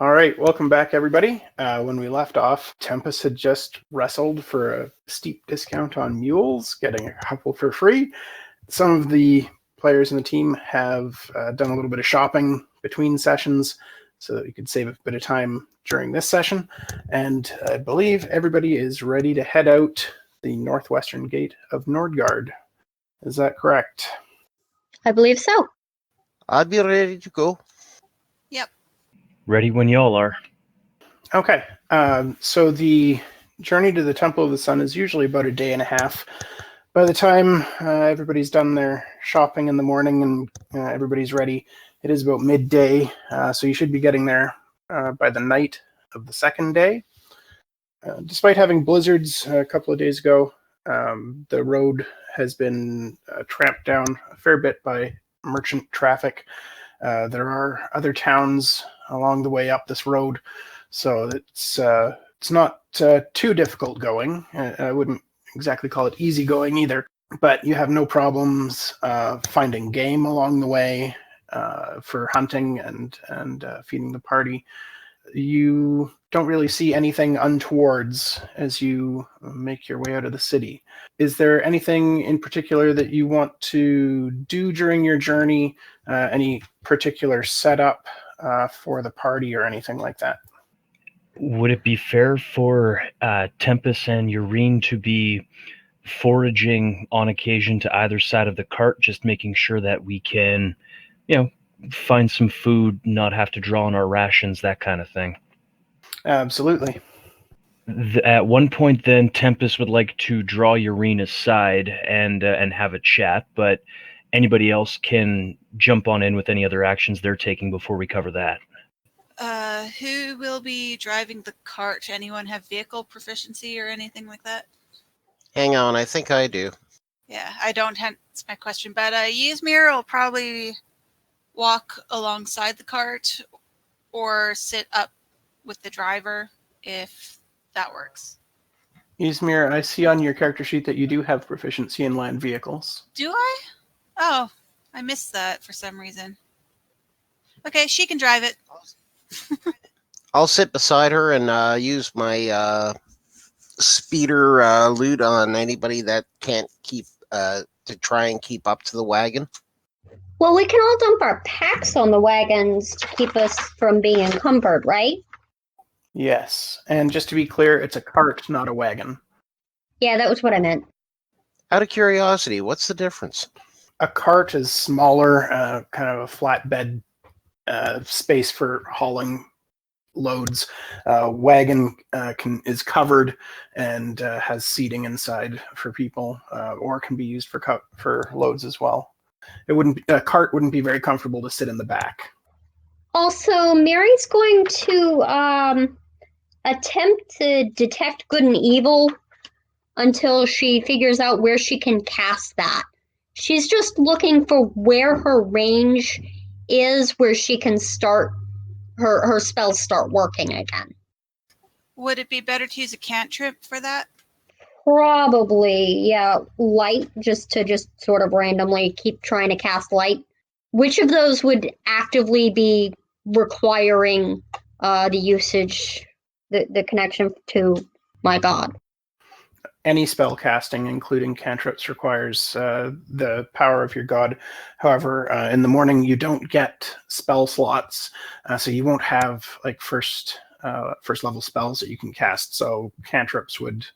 All right, welcome back, everybody. When we left off, Tempus had just wrestled for a steep discount on mules, getting a couple for free. Some of the players in the team have done a little bit of shopping between sessions so that we could save a bit of time during this session. And I believe everybody is ready to head out the northwestern gate of Nordgard. Is that correct? I believe so. I'd be ready to go. Yep. Ready when y'all are. Okay. So the journey to the Temple of the Sun is usually about a day and a half. By the time everybody's done their shopping in the morning and everybody's ready, it is about midday. So you should be getting there by the night of the second day. Despite having blizzards a couple of days ago, the road has been tramped down a fair bit by merchant traffic. There are other towns along the way up this road, so it's not too difficult going. I wouldn't exactly call it easy going either, but you have no problems finding game along the way for hunting and feeding the party. You don't really see anything untowards as you make your way out of the city. Is there anything in particular that you want to do during your journey? Any particular setup for the party or anything like that? Would it be fair for Tempus and Yaereene to be foraging on occasion to either side of the cart, just making sure that we can, find some food, not have to draw on our rations, that kind of thing? Absolutely. At one point, then, Tempus would like to draw Yaereene aside and have a chat, but anybody else can jump on in with any other actions they're taking before we cover that. Who will be driving the cart? Anyone have vehicle proficiency or anything like that? Hang on, I think I do. Yeah, I don't. That's my question. But Ysmyr will probably walk alongside the cart or sit up with the driver if that works. Ysmyr, I see on your character sheet that you do have proficiency in land vehicles. Do I? Oh, I missed that for some reason. Okay, she can drive it. I'll sit beside her and use my speeder loot on anybody that can't keep to try and keep up to the wagon. Well, we can all dump our packs on the wagons to keep us from being encumbered, right? Yes, and just to be clear, it's a cart, not a wagon. Yeah, that was what I meant. Out of curiosity, what's the difference? A cart is smaller, kind of a flatbed space for hauling loads. Wagon is covered and has seating inside for people, or can be used for loads as well. A cart wouldn't be very comfortable to sit in the back. Also, Mary's going to attempt to detect good and evil until she figures out where she can cast that. She's just looking for where her range is, where she can start her spells start working again. Would it be better to use a cantrip for that? Probably, yeah. Light, just sort of randomly keep trying to cast light. Which of those would actively be requiring the usage, the connection to my god? Any spell casting, including cantrips, requires the power of your god. However, in the morning you don't get spell slots, so you won't have like first level spells that you can cast. So cantrips would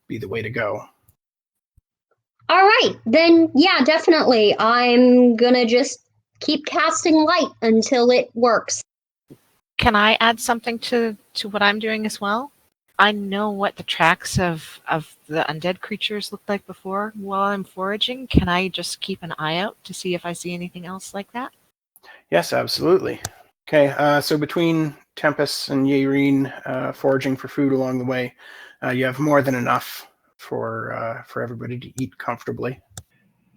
be the way to go. All right, then yeah, definitely. I'm gonna just keep casting light until it works. Can I add something to what I'm doing as well? I know what the tracks of the undead creatures looked like before while I'm foraging. Can I just keep an eye out to see if I see anything else like that? Yes, absolutely. Okay, so between Tempus and Yaereene foraging for food along the way, you have more than enough for everybody to eat comfortably.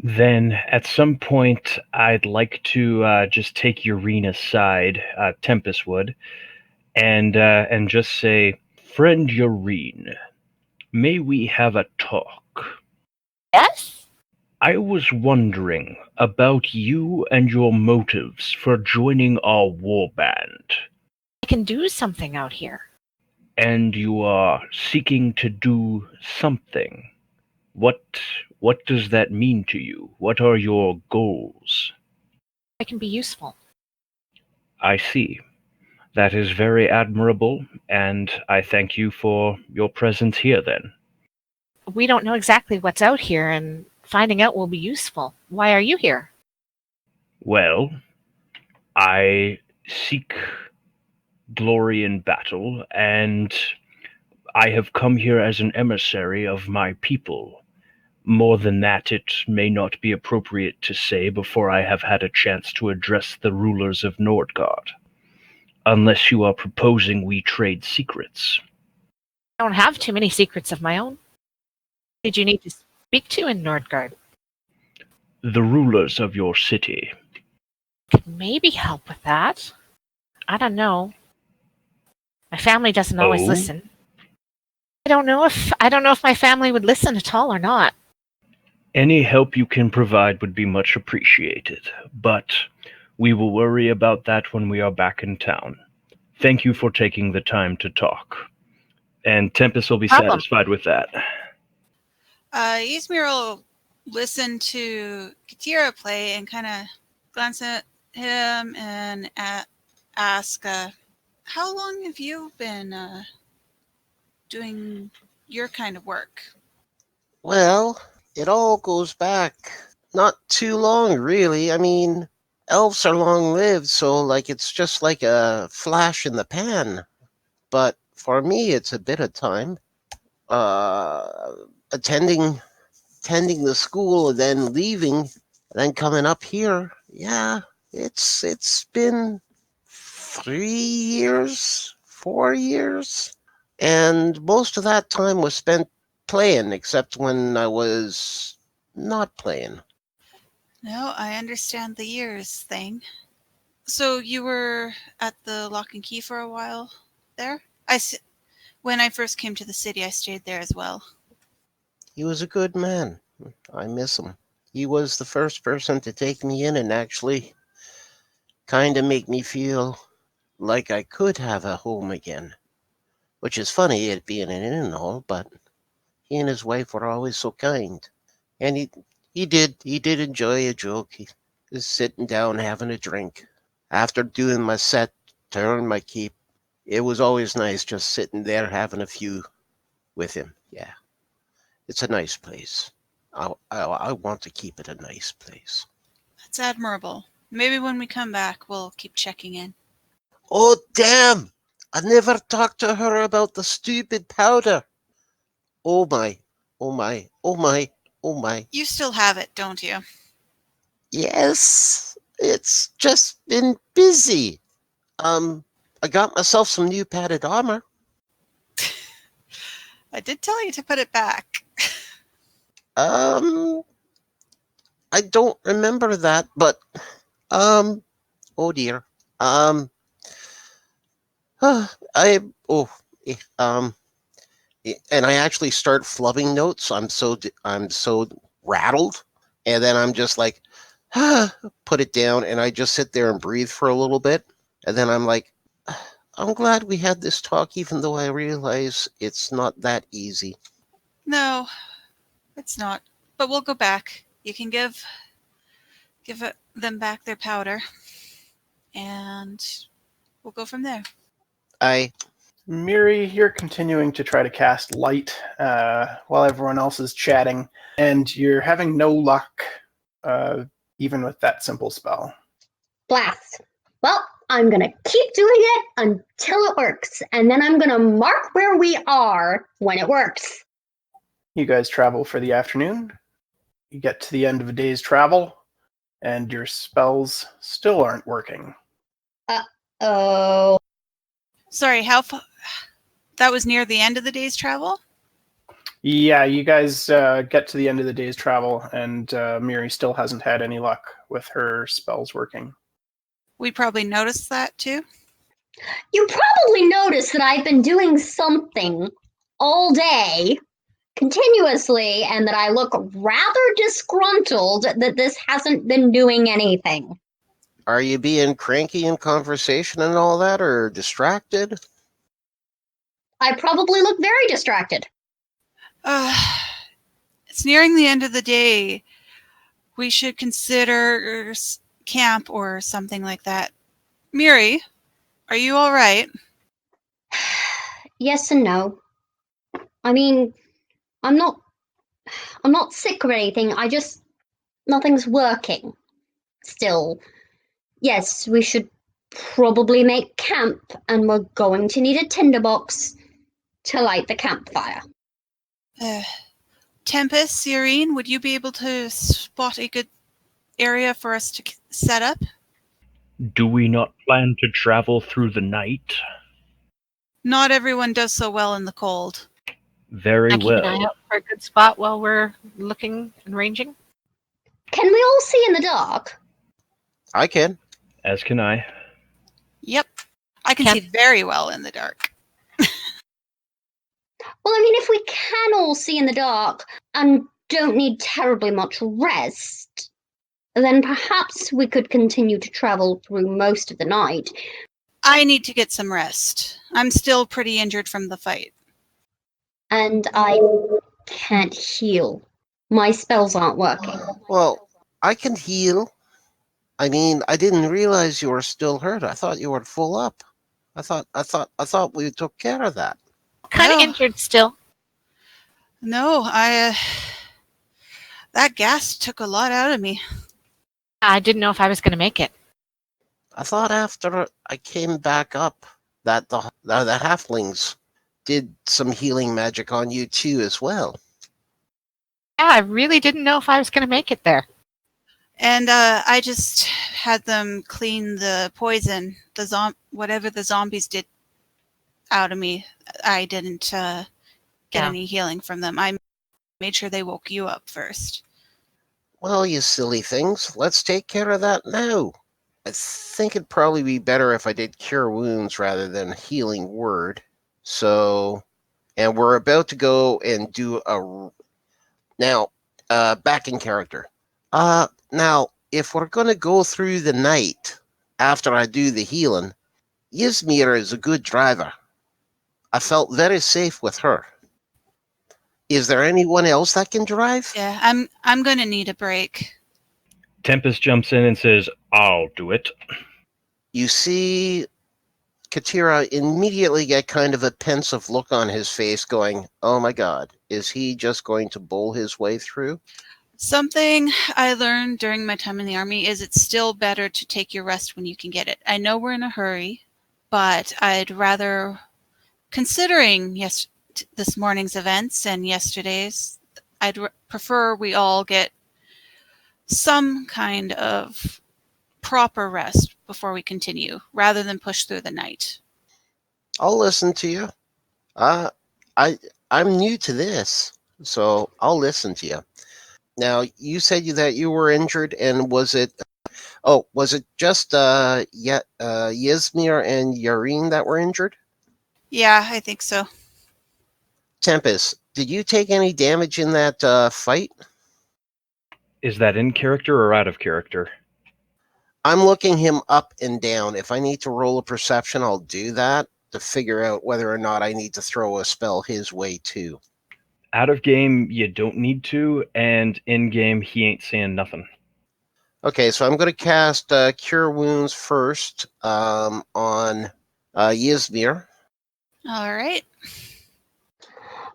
Then, at some point, I'd like to just take Yaereene aside, Tempus would, and just say, "Friend Yaereene, may we have a talk?" Yes? I was wondering about you and your motives for joining our warband. I can do something out here. And you are seeking to do something. What does that mean to you? What are your goals? I can be useful. I see. That is very admirable, and I thank you for your presence here then. We don't know exactly what's out here, and finding out will be useful. Why are you here? Well, I seek glory in battle, and I have come here as an emissary of my people. More than that, it may not be appropriate to say before I have had a chance to address the rulers of Nordgard. Unless you are proposing we trade secrets. I don't have too many secrets of my own. Who did you need to speak to in Nordgard? The rulers of your city. Could maybe help with that. I don't know. My family doesn't always Oh? listen. I don't know if my family would listen at all or not. Any help you can provide would be much appreciated, but we will worry about that when we are back in town. Thank you for taking the time to talk. And Tempus will be Problem. satisfied with that. Ysmyr will listen to Katira play and kind of glance at him and ask, how long have you been doing your kind of work? Well, it all goes back not too long, really. I mean, elves are long-lived, so like it's just like a flash in the pan. But for me, it's a bit of time. Attending the school and then leaving, and then coming up here. Yeah, it's been 3 years, 4 years, and most of that time was spent playing, except when I was not playing. No, I understand the years thing. So you were at the Lock and Key for a while there? When I first came to the city, I stayed there as well. He was a good man. I miss him. He was the first person to take me in and actually kind of make me feel like I could have a home again. Which is funny, it being an inn and all, but he and his wife were always so kind. And he did enjoy a joke. He was sitting down having a drink. After doing my set, to earn my keep, it was always nice just sitting there having a few with him. Yeah. It's a nice place. I want to keep it a nice place. That's admirable. Maybe when we come back, we'll keep checking in. Oh, damn! I never talked to her about the stupid powder. Oh my, oh my, oh my, oh my. You still have it, don't you? Yes, it's just been busy. I got myself some new padded armor. I did tell you to put it back. I don't remember that, but, oh dear. I, oh, eh, and I actually start flubbing notes. I'm so rattled, and then I'm just like, put it down, and I just sit there and breathe for a little bit, and then I'm like, I'm glad we had this talk, even though I realize it's not that easy. No, it's not. But we'll go back. You can give them back their powder, and we'll go from there. Miri, you're continuing to try to cast light while everyone else is chatting, and you're having no luck even with that simple spell. Blast. Well, I'm going to keep doing it until it works, and then I'm going to mark where we are when it works. You guys travel for the afternoon. You get to the end of a day's travel, and your spells still aren't working. Uh-oh. Sorry, that was near the end of the day's travel? Yeah, you guys get to the end of the day's travel, and Miri still hasn't had any luck with her spells working. We probably noticed that too. You probably noticed that I've been doing something all day, continuously, and that I look rather disgruntled that this hasn't been doing anything. Are you being cranky in conversation and all that, or distracted? I probably look very distracted. It's nearing the end of the day. We should consider camp or something like that. Miri, are you all right? Yes and no. I mean, I'm not sick or anything. Nothing's working. Still, yes, we should probably make camp, and we're going to need a tinderbox to light the campfire. Tempus, Yaereene, would you be able to spot a good area for us to set up? Do we not plan to travel through the night? Not everyone does so well in the cold. Very I keep an well. eye out for a good spot while we're looking and ranging. Can we all see in the dark? I can. As can I. Yep. I can Can- see very well in the dark. Well, I mean, if we can all see in the dark and don't need terribly much rest, then perhaps we could continue to travel through most of the night. I need to get some rest. I'm still pretty injured from the fight. And I can't heal. My spells aren't working. Well, I can heal. I mean, I didn't realize you were still hurt. I thought you were full up. I thought we took care of that. Kind of No. injured still. No, that gas took a lot out of me. I didn't know if I was going to make it. I thought after I came back up that the halflings did some healing magic on you too as well. Yeah, I really didn't know if I was going to make it there. And I just had them clean the poison, whatever the zombies did out of me. I didn't get any healing from them. I made sure they woke you up first. Well, you silly things, let's take care of that now. I think it'd probably be better if I did cure wounds rather than healing word. So, and we're about to go and do back in character. Now, if we're going to go through the night after I do the healing, Ysmyr is a good driver. I felt very safe with her. Is there anyone else that can drive? Yeah, I'm gonna need a break. Tempus jumps in and says, I'll do it. You see Katira immediately get kind of a pensive look on his face going, oh my god, is he just going to bowl his way through? Something I learned during my time in the army is it's still better to take your rest when you can get it. I know we're in a hurry, but I'd rather, considering this morning's events and yesterday's, I'd prefer we all get some kind of proper rest before we continue, rather than push through the night. I'll listen to you. I'm new to this, so I'll listen to you. Now, you said that you were injured, and was it just Ysmyr and Yaereene that were injured? Yeah, I think so. Tempus, did you take any damage in that fight? Is that in character or out of character? I'm looking him up and down. If I need to roll a perception, I'll do that to figure out whether or not I need to throw a spell his way too. Out of game, you don't need to, and in game, he ain't saying nothing. Okay, so I'm going to cast Cure Wounds first on Ysmyr. All right.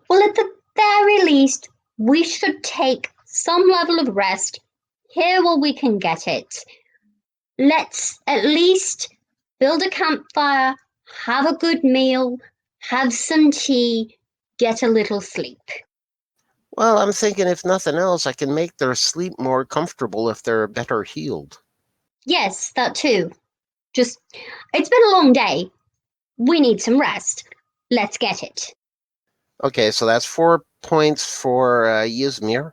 Well, at the very least, we should take some level of rest here while we can get it. Let's at least build a campfire, have a good meal, have some tea, get a little sleep. Well, I'm thinking if nothing else, I can make their sleep more comfortable if they're better healed. Yes, that too. It's been a long day. We need some rest. Let's get it. Okay, so that's 4 points for Ysmyr.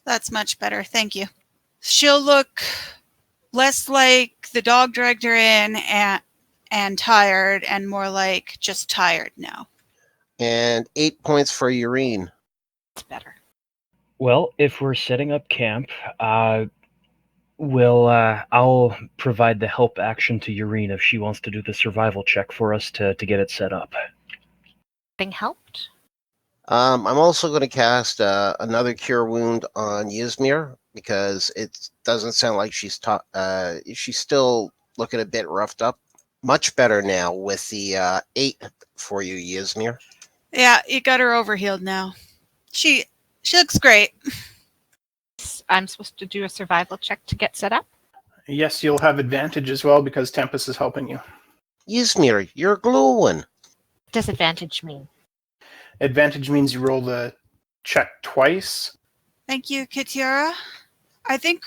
That's much better. Thank you. She'll look less like the dog dragged her in and tired, and more like just tired now. And 8 points for Yaereene. It's better. Well, if we're setting up camp, I'll provide the help action to Yaereene if she wants to do the survival check for us to get it set up. Thing helped. I'm also going to cast another Cure Wound on Ysmyr because it doesn't sound like she's still looking a bit roughed up. Much better now with the 8 for you, Ysmyr. Yeah, you got her overhealed now. She looks great. I'm supposed to do a survival check to get set up. Yes, you'll have advantage as well because Tempus is helping you. Ysmyr, you're glowing. Disadvantage me. Advantage means you roll the check twice. Thank you, Kitiara. I think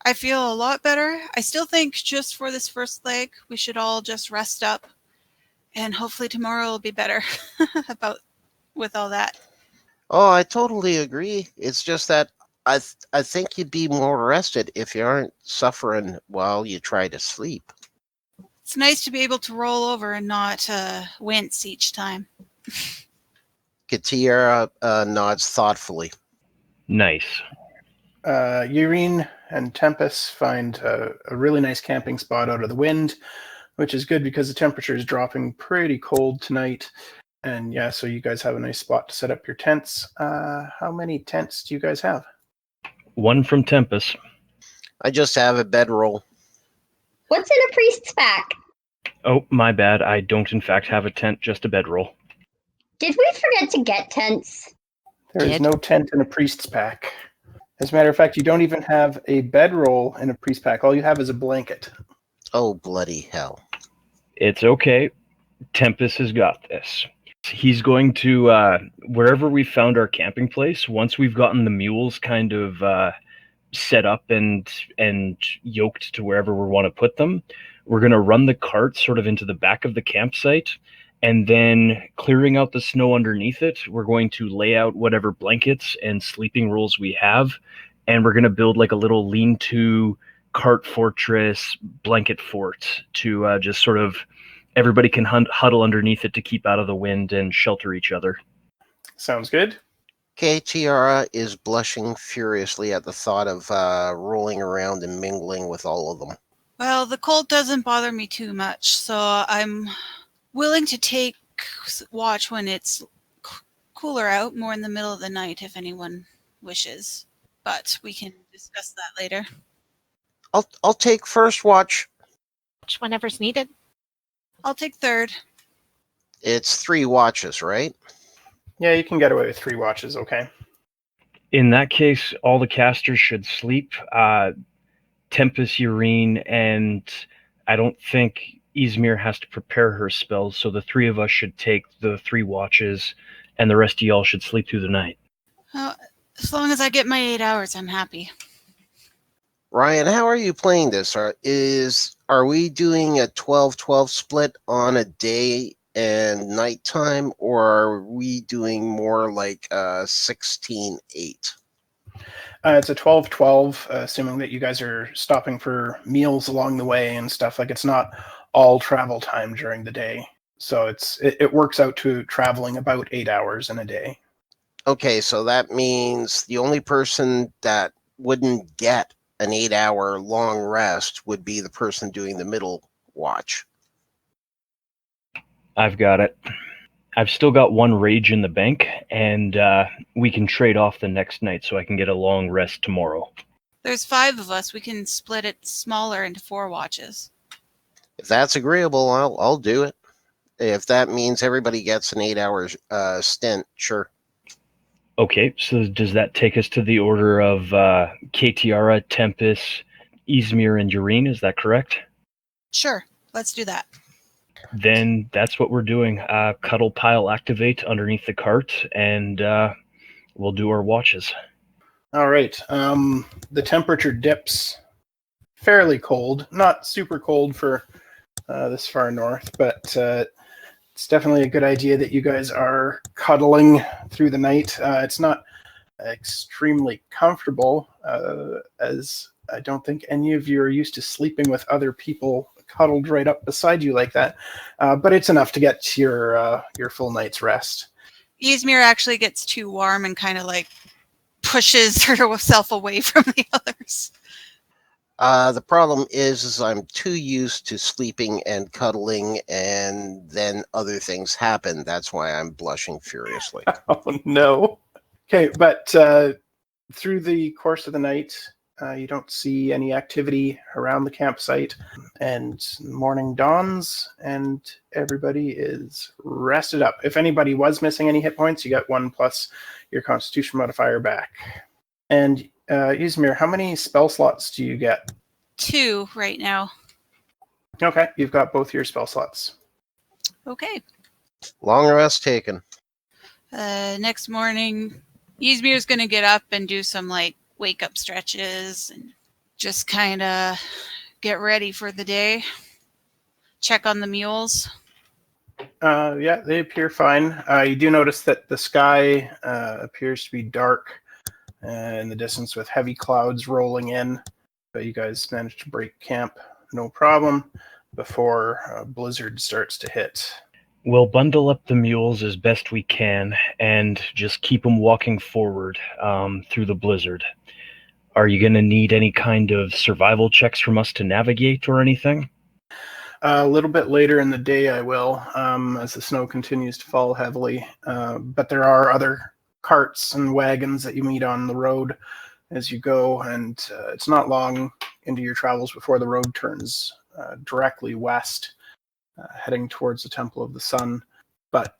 I feel a lot better. I still think just for this first leg, we should all just rest up. And hopefully tomorrow will be better with all that. Oh, I totally agree. It's just that I think you'd be more rested if you aren't suffering while you try to sleep. It's nice to be able to roll over and not wince each time. Kitiara nods thoughtfully. Nice. Yaereene and Tempus find a really nice camping spot out of the wind, which is good because the temperature is dropping pretty cold tonight. And yeah, so you guys have a nice spot to set up your tents. How many tents do you guys have? One from Tempus. I just have a bedroll. What's in a priest's pack? Oh, my bad. I don't in fact have a tent, just a bedroll. Did we forget to get tents? There is no tent in a priest's pack. As a matter of fact, you don't even have a bedroll in a priest's pack. All you have is a blanket. Oh, bloody hell. It's okay. Tempus has got this. He's going to, wherever we found our camping place, once we've gotten the mules kind of set up and yoked to wherever we want to put them, we're going to run the cart sort of into the back of the campsite, and then clearing out the snow underneath it, we're going to lay out whatever blankets and sleeping rolls we have, and we're going to build like a little lean-to cart fortress blanket fort to just sort of everybody can huddle underneath it to keep out of the wind and shelter each other. Sounds good. Tiara is blushing furiously at the thought of rolling around and mingling with all of them. Well, the cold doesn't bother me too much, so I'm willing to take watch when it's cooler out, more in the middle of the night if anyone wishes. But we can discuss that later. I'll take first watch. Whenever's needed. I'll take third. It's 3 watches, right? Yeah, you can get away with 3 watches, okay? In that case, all the casters should sleep. Tempus, Yaereene, and I don't think Ysmyr has to prepare her spells, so the 3 of us should take the 3 watches, and the rest of y'all should sleep through the night. As long as I get my 8 hours, I'm happy. Ryan, how are you playing this? Are we doing a 12-12 split on a day and nighttime, or are we doing more like 16-8? It's a 12-12, assuming that you guys are stopping for meals along the way and stuff. Like, it's not all travel time during the day. So it works out to traveling about 8 hours in a day. Okay, so that means the only person that wouldn't get an 8-hour long rest would be the person doing the middle watch. I've got it. I've still got 1 rage in the bank, and we can trade off the next night so I can get a long rest tomorrow. There's 5 of us. We can split it smaller into 4 watches. If that's agreeable, I'll do it. If that means everybody gets an 8-hour stint, sure. Okay, so does that take us to the order of Tiara, Tempus, Ysmyr, and Yaereene? Is that correct? Sure, let's do that. Then that's what we're doing. Cuddle pile activate underneath the cart, and we'll do our watches. All right. The temperature dips fairly cold. Not super cold for this far north, but it's definitely a good idea that you guys are cuddling through the night. It's not extremely comfortable, as I don't think any of you are used to sleeping with other people cuddled right up beside you like that. But it's enough to get to your full night's rest. Ysmyr actually gets too warm and kind of like pushes herself away from the others. The problem is I'm too used to sleeping and cuddling, and then other things happen. That's why I'm blushing furiously. Oh, no. Okay, but through the course of the night, you don't see any activity around the campsite, and morning dawns, and everybody is rested up. If anybody was missing any hit points, you got 1 plus your Constitution modifier back. And Ysmyr, how many spell slots do you get? 2 right now. Okay, you've got both your spell slots. Okay. Long rest taken. Next morning, Ysmyr's going to get up and do some wake up stretches and just kind of get ready for the day. Check on the mules. Yeah, they appear fine. You do notice that the sky appears to be dark in the distance with heavy clouds rolling in, but you guys managed to break camp no problem before a blizzard starts to hit. We'll bundle up the mules as best we can and just keep them walking forward through the blizzard. Are you going to need any kind of survival checks from us to navigate or anything? A little bit later in the day I will, as the snow continues to fall heavily. But there are other carts and wagons that you meet on the road as you go, and it's not long into your travels before the road turns directly west, heading towards the Temple of the Sun. But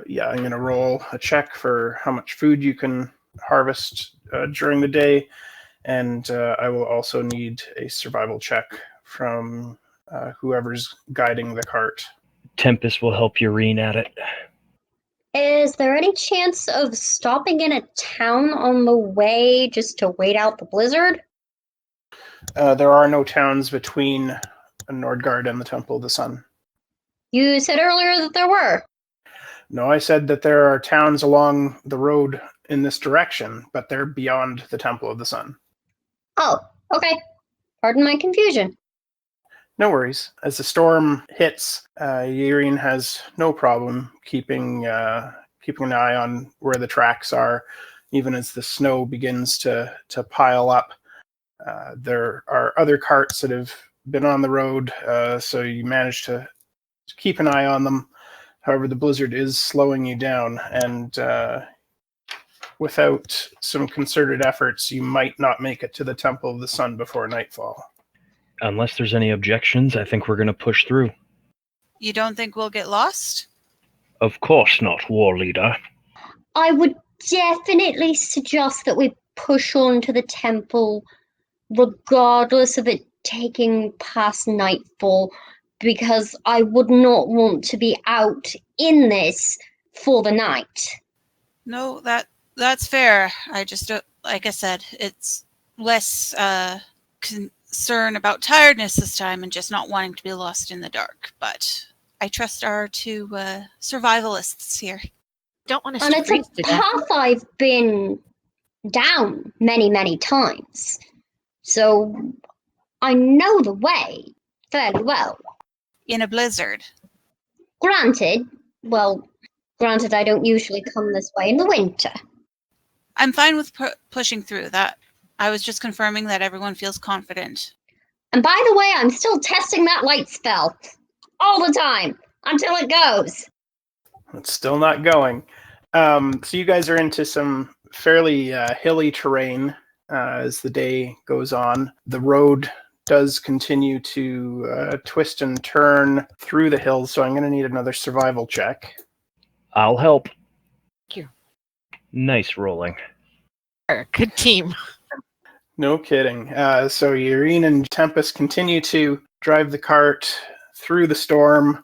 yeah, I'm going to roll a check for how much food you can harvest during the day, and I will also need a survival check from whoever's guiding the cart. Tempus will help Yaereene at it. Is there any chance of stopping in a town on the way just to wait out the blizzard? There are no towns between Nordgard and the Temple of the Sun. You said earlier that there were. No, I said that there are towns along the road in this direction, but they're beyond the Temple of the Sun. Oh, okay. Pardon my confusion. No worries. As the storm hits, Yaereene has no problem keeping an eye on where the tracks are, even as the snow begins to pile up. There are other carts that have been on the road, so you manage to keep an eye on them. However, the blizzard is slowing you down, and without some concerted efforts, you might not make it to the Temple of the Sun before nightfall. Unless there's any objections, I think we're going to push through. You don't think we'll get lost? Of course not, war leader. I would definitely suggest that we push on to the temple, regardless of it taking past nightfall, because I would not want to be out in this for the night. No, that's fair. I just don't, like I said, it's less concern about tiredness this time and just not wanting to be lost in the dark. But I trust our 2 survivalists here. Don't want And to it's freeze a to death. path I've been down many, many times. So I know the way fairly well. In a blizzard. Granted, I don't usually come this way in the winter. I'm fine with pushing through that. I was just confirming that everyone feels confident. And by the way, I'm still testing that light spell. All the time. Until it goes. It's still not going. So you guys are into some fairly hilly terrain as the day goes on. The road does continue to twist and turn through the hills, so I'm going to need another survival check. I'll help. Thank you. Nice rolling. Good team. No kidding. So Yaereene and Tempus continue to drive the cart through the storm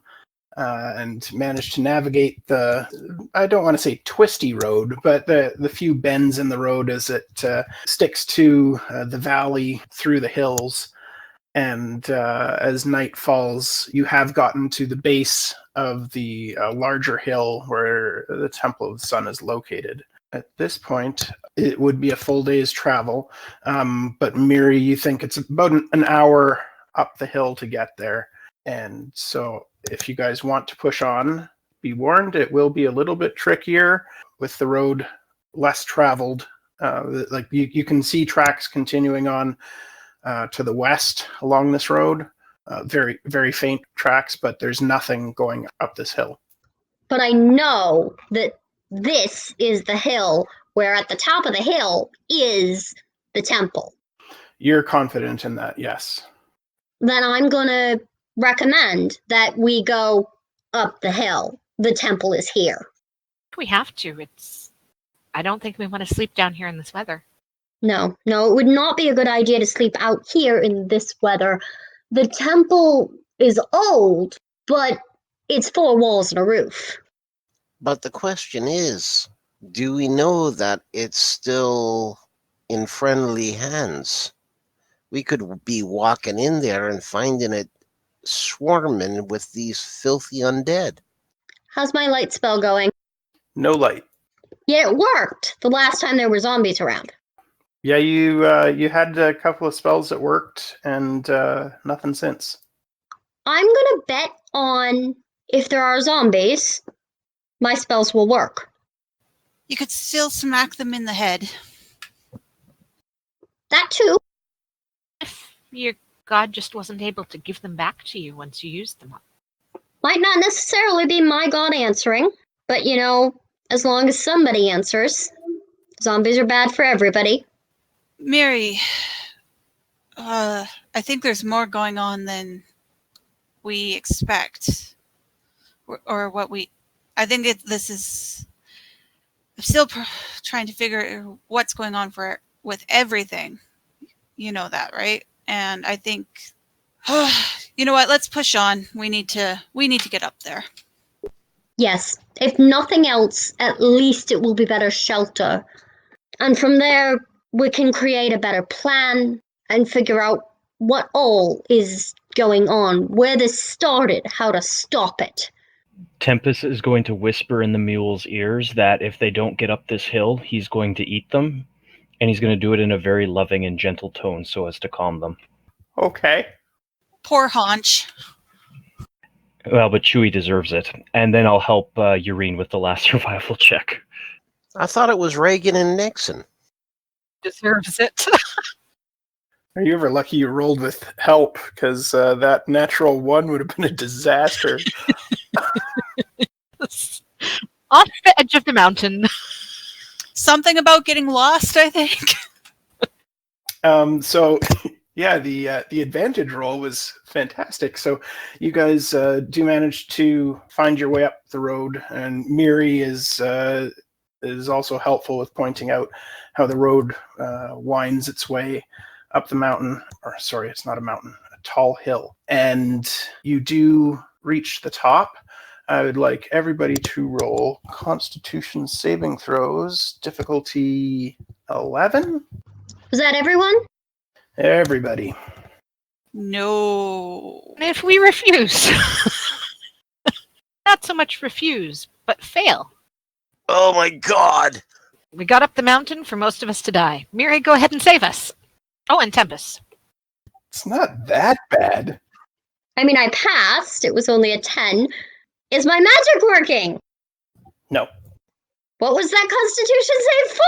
and manage to navigate the, I don't want to say twisty road, but the few bends in the road as it sticks to the valley through the hills. And as night falls, you have gotten to the base of the larger hill where the Temple of the Sun is located. At this point, it would be a full day's travel. But Miri, you think it's about an hour up the hill to get there. And so if you guys want to push on, be warned, it will be a little bit trickier with the road less traveled. Like you can see tracks continuing on to the west along this road. Very, very faint tracks, but there's nothing going up this hill. But I know that this is the hill where at the top of the hill is the temple. You're confident in that, yes. Then I'm going to recommend that we go up the hill. The temple is here. We have to. I don't think we want to sleep down here in this weather. No, it would not be a good idea to sleep out here in this weather. The temple is old, but it's 4 walls and a roof. But the question is, do we know that it's still in friendly hands? We could be walking in there and finding it swarming with these filthy undead. How's my light spell going? No light. Yeah, it worked the last time there were zombies around. Yeah, you had a couple of spells that worked, and nothing since. I'm gonna bet on if there are zombies, my spells will work. You could still smack them in the head. That too. If your god just wasn't able to give them back to you once you used them up. Might not necessarily be my god answering, but as long as somebody answers. Zombies are bad for everybody. Miri, I think there's more going on than we expect. Or what we... I think this is... I'm still trying to figure what's going on with everything. You know that, right? And I think... you know what? Let's push on. We need to get up there. Yes. If nothing else, at least it will be better shelter. And from there, we can create a better plan and figure out what all is going on, where this started, how to stop it. Tempus is going to whisper in the mule's ears that if they don't get up this hill, he's going to eat them, and he's going to do it in a very loving and gentle tone so as to calm them. Okay. Poor Haunch. Well, but Chewie deserves it. And then I'll help Yaereene with the last survival check. I thought it was Reagan and Nixon. Deserves it. Are you ever lucky you rolled with help? Because that natural 1 would have been a disaster. Off the edge of the mountain. Something about getting lost, I think. So, yeah, the advantage roll was fantastic. So you guys do manage to find your way up the road, and Miri is also helpful with pointing out how the road winds its way up the mountain. Or sorry, it's not a mountain, a tall hill. And you do reach the top. I would like everybody to roll Constitution saving throws, difficulty 11. Was that everyone? Everybody. No. If we refuse. Not so much refuse, but fail. Oh my god! We got up the mountain for most of us to die. Miri, go ahead and save us. Oh, and Tempus. It's not that bad. I mean, I passed. It was only a 10. Is my magic working? No. What was that Constitution save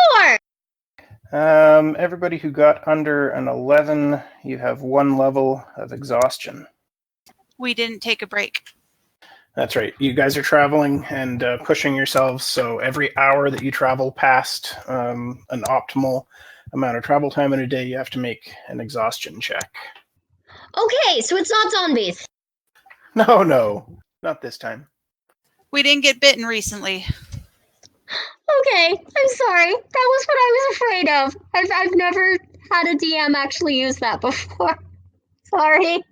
for? Everybody who got under an 11, you have 1 level of exhaustion. We didn't take a break. That's right. You guys are traveling and pushing yourselves, so every hour that you travel past an optimal amount of travel time in a day, you have to make an exhaustion check. Okay, so it's not zombies. No, not this time. We didn't get bitten recently. Okay, I'm sorry. That was what I was afraid of. I've never had a DM actually use that before. Sorry.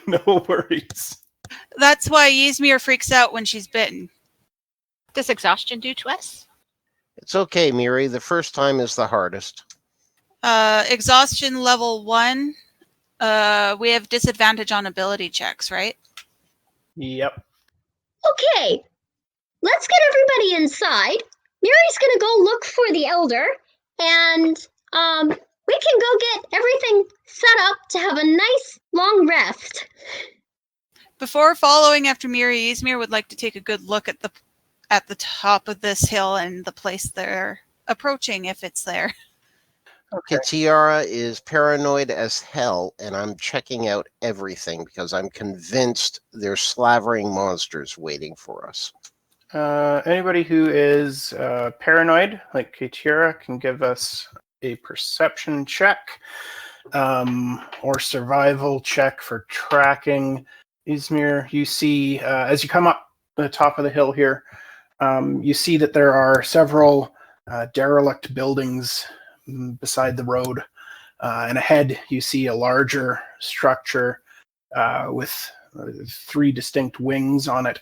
No worries. That's why Ysmyr freaks out when she's bitten. Does exhaustion do to us? It's okay, Miri. The first time is the hardest. Exhaustion level 1. We have disadvantage on ability checks, right? Yep. Okay, let's get everybody inside. Miri's gonna go look for the elder, and we can go get everything set up to have a nice long rest. Before following after Miri, Ysmyr would like to take a good look at the top of this hill and the place they're approaching, if it's there. Okay. Kitiara is paranoid as hell, and I'm checking out everything because I'm convinced there's slavering monsters waiting for us. Anybody who is paranoid, like Kaitira, can give us a perception check or survival check for tracking. Ysmyr, you see, as you come up the top of the hill here, you see that there are several derelict buildings beside the road. And ahead, you see a larger structure with 3 distinct wings on it.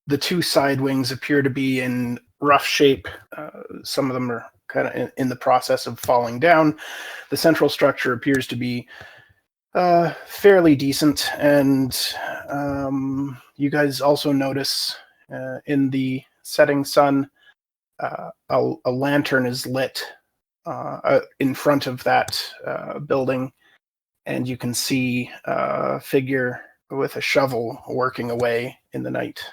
The 2 side wings appear to be in rough shape. Some of them are kind of in the process of falling down. The central structure appears to be fairly decent, and you guys also notice in the setting sun, a lantern is lit in front of that building, and you can see a figure with a shovel working away in the night.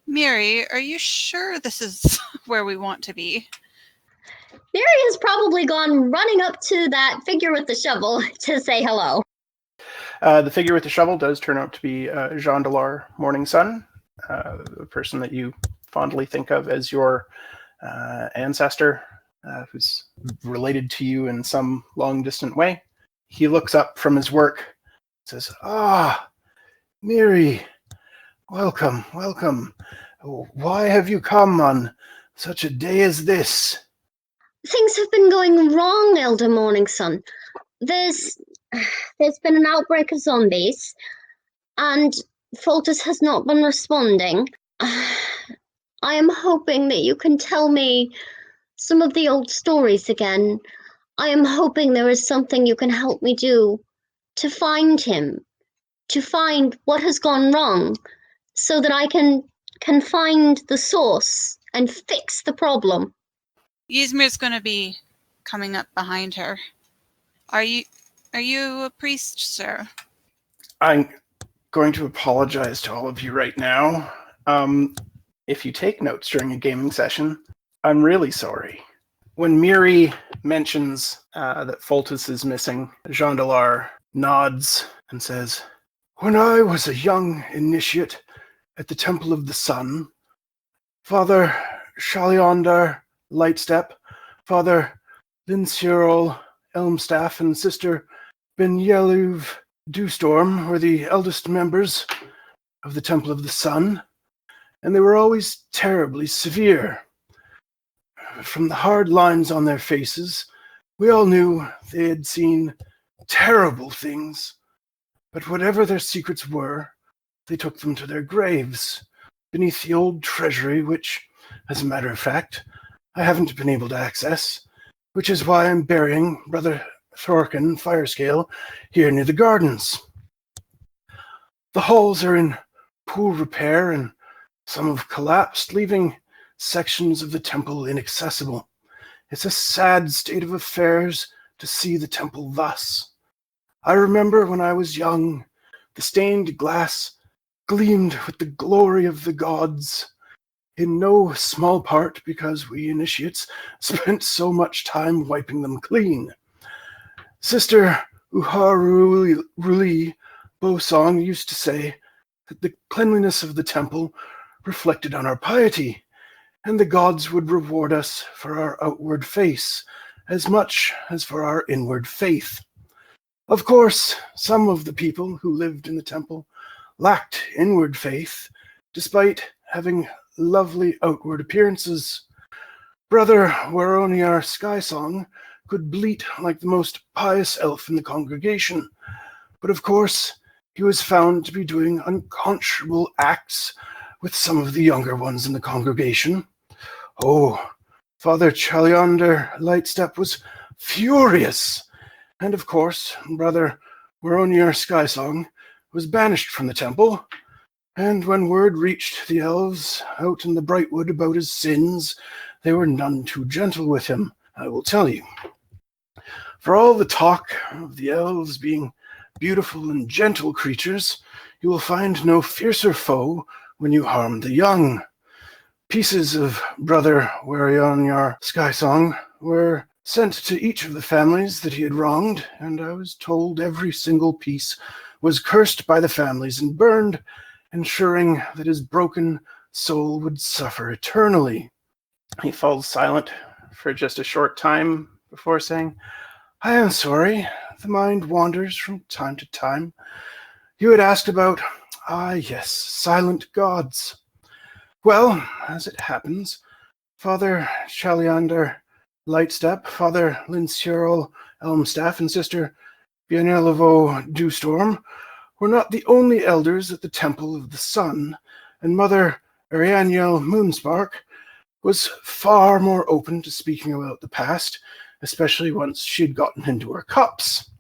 Miri, are you sure this is where we want to be? Miri has probably gone running up to that figure with the shovel to say hello. The figure with the shovel does turn out to be Jean Delar Morning Sun, the person that you fondly think of as your ancestor, who's related to you in some long-distant way. He looks up from his work, says, Miri, welcome, welcome. Why have you come on such a day as this? Things have been going wrong, Elder Morning Sun. There's been an outbreak of zombies, and Foltus has not been responding. I am hoping that you can tell me some of the old stories again. I am hoping there is something you can help me do to find him, to find what has gone wrong, so that I can find the source and fix the problem. Ysmyr's going to be coming up behind her. Are you a priest, sir? I'm going to apologize to all of you right now. If you take notes during a gaming session, I'm really sorry. When Miri mentions that Foltus is missing, Jean Delar nods and says, "When I was a young initiate at the Temple of the Sun, Father Shaliandar Lightstep, Father Lincirol Elmstaff, and Sister Benyeluv Dewstorm were the eldest members of the Temple of the Sun, and they were always terribly severe. From the hard lines on their faces, we all knew they had seen terrible things, but whatever their secrets were, they took them to their graves beneath the old treasury, which, as a matter of fact, I haven't been able to access, which is why I'm burying Brother Thorkin Firescale here near the gardens. The halls are in poor repair, and some have collapsed, leaving sections of the temple inaccessible. It's a sad state of affairs to see the temple thus. I remember when I was young, the stained glass gleamed with the glory of the gods, in no small part because we initiates spent so much time wiping them clean. Sister Uharuli Bosong used to say that the cleanliness of the temple reflected on our piety, and the gods would reward us for our outward face as much as for our inward faith. Of course, some of the people who lived in the temple lacked inward faith, despite having lovely outward appearances. Brother Waroniar Skysong could bleat like the most pious elf in the congregation, but of course he was found to be doing unconscionable acts with some of the younger ones in the congregation. Oh, Father Chaliander Lightstep was furious, and of course Brother Waroniar Skysong was banished from the temple, and when word reached the elves out in the Brightwood about his sins, they were none too gentle with him, I will tell you. For all the talk of the elves being beautiful and gentle creatures, you will find no fiercer foe when you harm the young. Pieces of Brother Waroniar Skysong were sent to each of the families that he had wronged, and I was told every single piece was cursed by the families and burned, ensuring that his broken soul would suffer eternally. He falls silent for just a short time before saying, I am sorry, the mind wanders from time to time. You had asked about, yes, silent gods. Well, as it happens, Father Chaliander Lightstep, Father Lincurl Elmstaff, and Sister Bienelevo Dewstorm were not the only elders at the Temple of the Sun, and Mother Arianiel Moonspark was far more open to speaking about the past, especially once she'd gotten into her cups.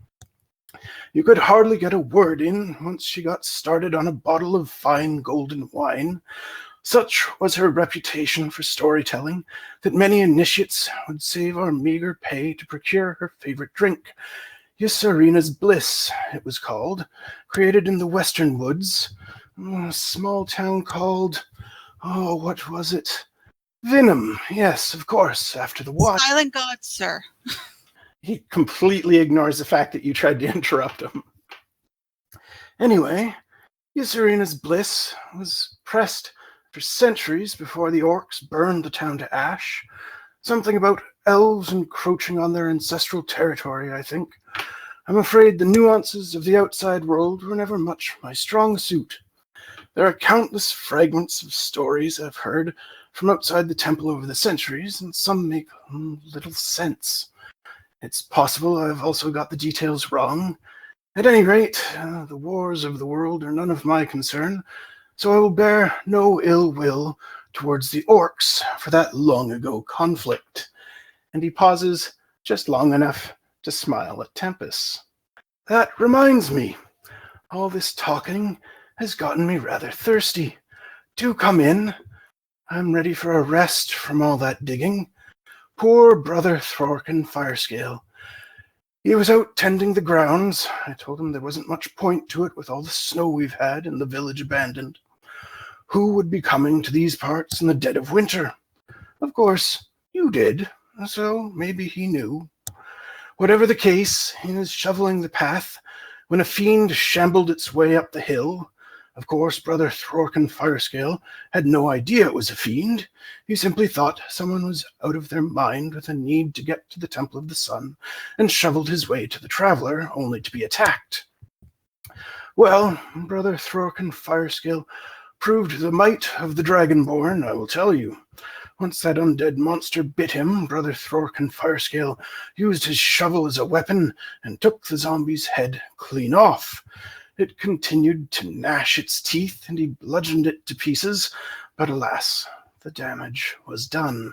You could hardly get a word in once she got started on a bottle of fine golden wine. Such was her reputation for storytelling that many initiates would save our meager pay to procure her favorite drink. Ysmyr's Bliss, it was called, created in the western woods, a small town called, what was it? Venom, yes, of course, after the wine. Silent God, sir. He completely ignores the fact that you tried to interrupt him. Anyway, Ysmyr's Bliss was pressed for centuries before the orcs burned the town to ash. Something about elves encroaching on their ancestral territory, I think. I'm afraid the nuances of the outside world were never much my strong suit. There are countless fragments of stories I've heard from outside the temple over the centuries, and some make little sense. It's possible I've also got the details wrong. At any rate, the wars of the world are none of my concern, so I will bear no ill will towards the orcs for that long-ago conflict. And he pauses just long enough to smile at Tempus. That reminds me, all this talking has gotten me rather thirsty. Do come in. I'm ready for a rest from all that digging. Poor brother Thorkin Firescale. He was out tending the grounds. I told him there wasn't much point to it with all the snow we've had and the village abandoned. Who would be coming to these parts in the dead of winter? Of course, you did, so maybe he knew. Whatever the case, he was shoveling the path when a fiend shambled its way up the hill. Of course, brother Thorkin Firescale had no idea it was a fiend. He simply thought someone was out of their mind with a need to get to the Temple of the Sun, and shoveled his way to the traveler, only to be attacked. Well, brother Thorkin Firescale proved the might of the Dragonborn, I will tell you. Once that undead monster bit him, brother Thorkin Firescale used his shovel as a weapon and took the zombie's head clean off. It continued to gnash its teeth, and he bludgeoned it to pieces, but alas, the damage was done.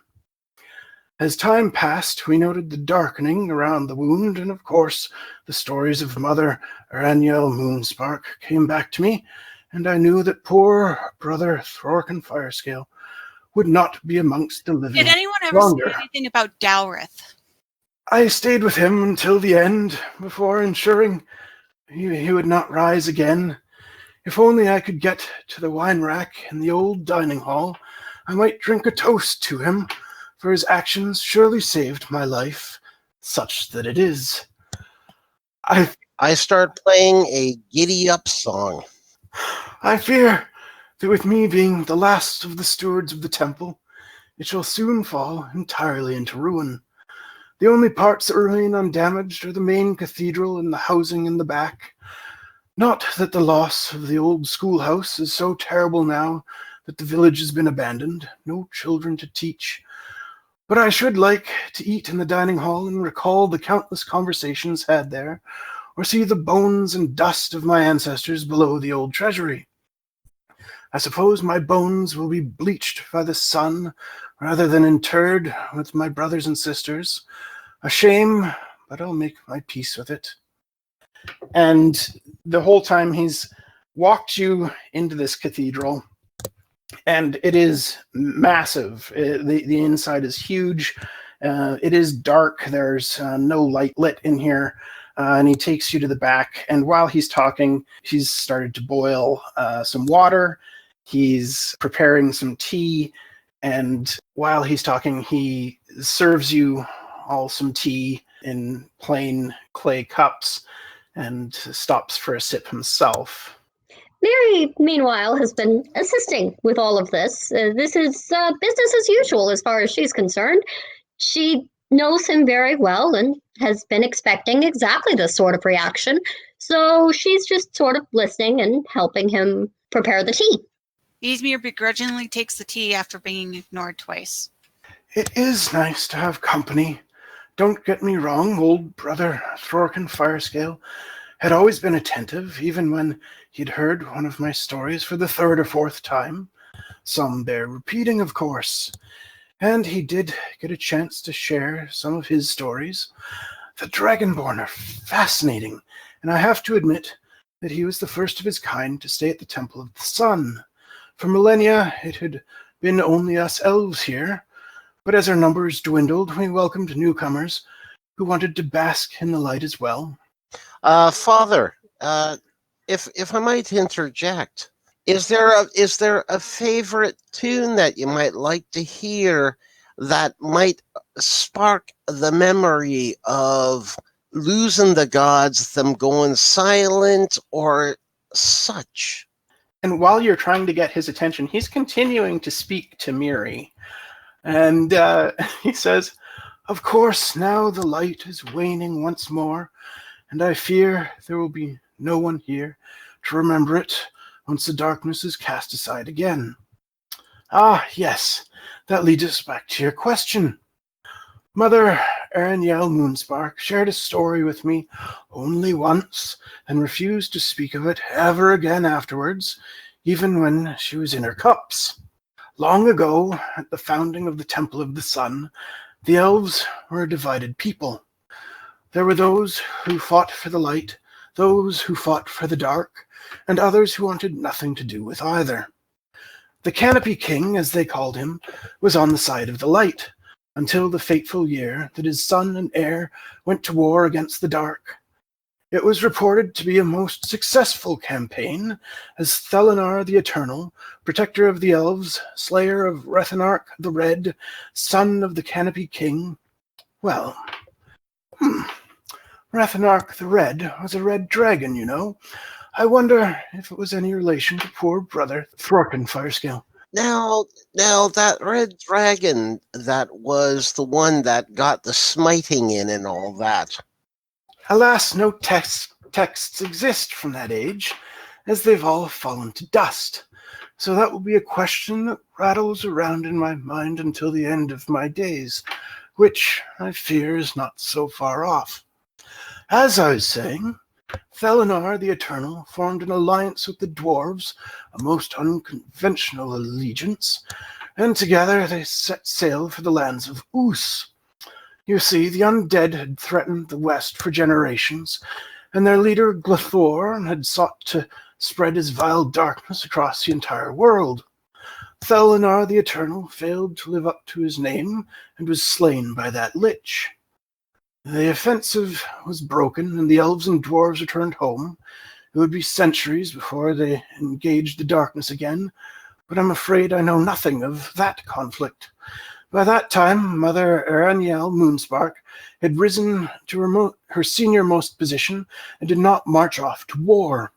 As time passed, we noted the darkening around the wound, and of course, the stories of Mother Arianiel Moonspark came back to me, and I knew that poor brother Thorkin Firescale would not be amongst the living Did anyone ever longer. say anything about Dowreth? I stayed with him until the end, before ensuring he would not rise again. If only I could get to the wine rack in the old dining hall, I might drink a toast to him, for his actions surely saved my life, such that it is. I start playing a giddy-up song. I fear that with me being the last of the stewards of the temple, it shall soon fall entirely into ruin. The only parts that remain undamaged are the main cathedral and the housing in the back. Not that the loss of the old schoolhouse is so terrible now that the village has been abandoned, no children to teach. But I should like to eat in the dining hall and recall the countless conversations had there, or see the bones and dust of my ancestors below the old treasury. I suppose my bones will be bleached by the sun rather than interred with my brothers and sisters. A shame, but I'll make my peace with it. And the whole time he's walked you into this cathedral, and it is massive. The inside is huge. It is dark. There's no light lit in here. And he takes you to the back. And while he's talking, he's started to boil some water. He's preparing some tea. And while he's talking, he serves you all some tea in plain clay cups and stops for a sip himself. Miri, meanwhile, has been assisting with all of this. This is business as usual as far as she's concerned. She knows him very well and has been expecting exactly this sort of reaction. So she's just sort of listening and helping him prepare the tea. Ysmyr begrudgingly takes the tea after being ignored twice. It is nice to have company. Don't get me wrong, old brother Thorkin Firescale had always been attentive, even when he'd heard one of my stories for the third or fourth time. Some bear repeating, of course. And he did get a chance to share some of his stories. The Dragonborn are fascinating, and I have to admit that he was the first of his kind to stay at the Temple of the Sun. For millennia, it had been only us elves here, but as our numbers dwindled, we welcomed newcomers who wanted to bask in the light as well. Father, if I might interject, is there a favorite tune that you might like to hear that might spark the memory of losing the gods, them going silent, or such? And while you're trying to get his attention, he's continuing to speak to Miri. And he says, "Of course, now the light is waning once more, and I fear there will be no one here to remember it once the darkness is cast aside again. Ah, yes, that leads us back to your question. Mother Yaereene Moonspark shared a story with me only once and refused to speak of it ever again afterwards, even when she was in her cups. Long ago, at the founding of the Temple of the Sun, the elves were a divided people. There were those who fought for the light, those who fought for the dark, and others who wanted nothing to do with either. The Canopy King, as they called him, was on the side of the light, until the fateful year that his son and heir went to war against the dark. It was reported to be a most successful campaign, as Thelenar the Eternal, protector of the elves, slayer of Rethenark the Red, son of the Canopy King, Rethenark the Red was a red dragon, you know. I wonder if it was any relation to poor brother Thorkin Firescale." Now that red dragon, that was the one that got the smiting in and all that. Alas, no texts exist from that age, as they've all fallen to dust. So that will be a question that rattles around in my mind until the end of my days, which I fear is not so far off. As I was saying, Thelenar the Eternal formed an alliance with the dwarves, a most unconventional allegiance, and together they set sail for the lands of Oos. You see, the undead had threatened the West for generations, and their leader Glathor had sought to spread his vile darkness across the entire world. Thelenar the Eternal failed to live up to his name and was slain by that lich. The offensive was broken, and the elves and dwarves returned home. It would be centuries before they engaged the darkness again, but I'm afraid I know nothing of that conflict. By that time, Mother Yaereene Moonspark had risen to her senior-most position and did not march off to war.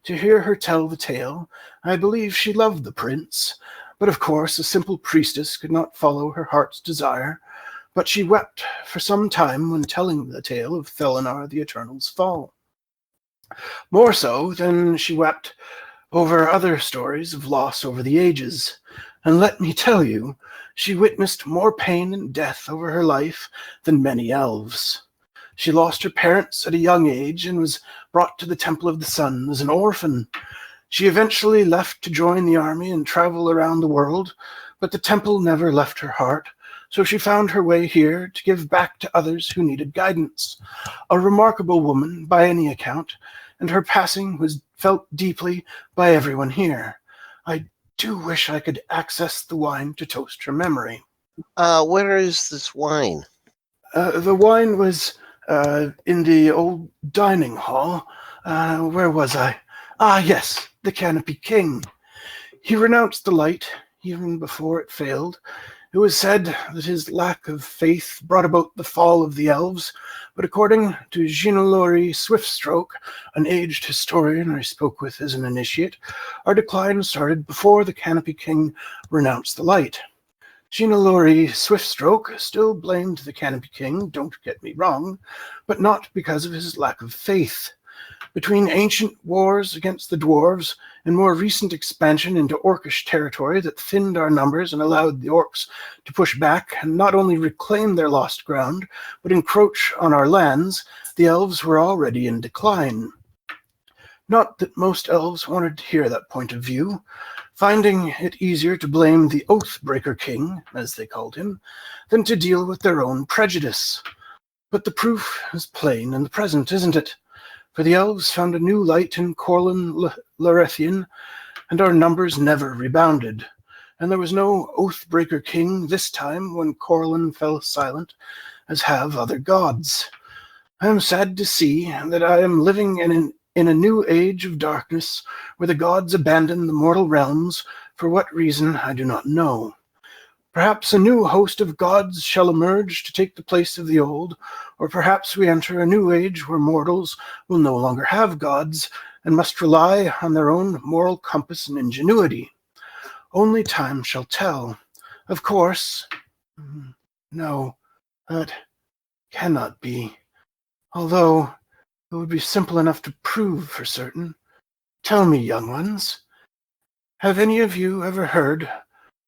To hear her tell the tale, I believe she loved the prince, but of course a simple priestess could not follow her heart's desire. But she wept for some time when telling the tale of Thelenar the Eternal's fall. More so than she wept over other stories of loss over the ages. And let me tell you, she witnessed more pain and death over her life than many elves. She lost her parents at a young age and was brought to the Temple of the Sun as an orphan. She eventually left to join the army and travel around the world, but the temple never left her heart. So she found her way here to give back to others who needed guidance. A remarkable woman, by any account, and her passing was felt deeply by everyone here. I do wish I could access the wine to toast her memory. Where is this wine? The wine was in the old dining hall. Where was I? Ah, yes, the Canopy King. He renounced the light even before it failed, It was said that his lack of faith brought about the fall of the elves, but according to Ginelori Swiftstroke, an aged historian I spoke with as an initiate, our decline started before the Canopy King renounced the light. Ginelori Swiftstroke still blamed the Canopy King, don't get me wrong, but not because of his lack of faith. Between ancient wars against the dwarves and more recent expansion into orcish territory that thinned our numbers and allowed the orcs to push back and not only reclaim their lost ground, but encroach on our lands, the elves were already in decline. Not that most elves wanted to hear that point of view, finding it easier to blame the Oathbreaker King, as they called him, than to deal with their own prejudice. But the proof is plain in the present, isn't it? For the elves found a new light in Corlin Larethian, and our numbers never rebounded. And there was no Oathbreaker King this time when Corlin fell silent, as have other gods. I am sad to see that I am living in a new age of darkness, where the gods abandon the mortal realms, for what reason I do not know. Perhaps a new host of gods shall emerge to take the place of the old, or perhaps we enter a new age where mortals will no longer have gods and must rely on their own moral compass and ingenuity. Only time shall tell. Of course, no, that cannot be. Although it would be simple enough to prove for certain. Tell me, young ones, have any of you ever heard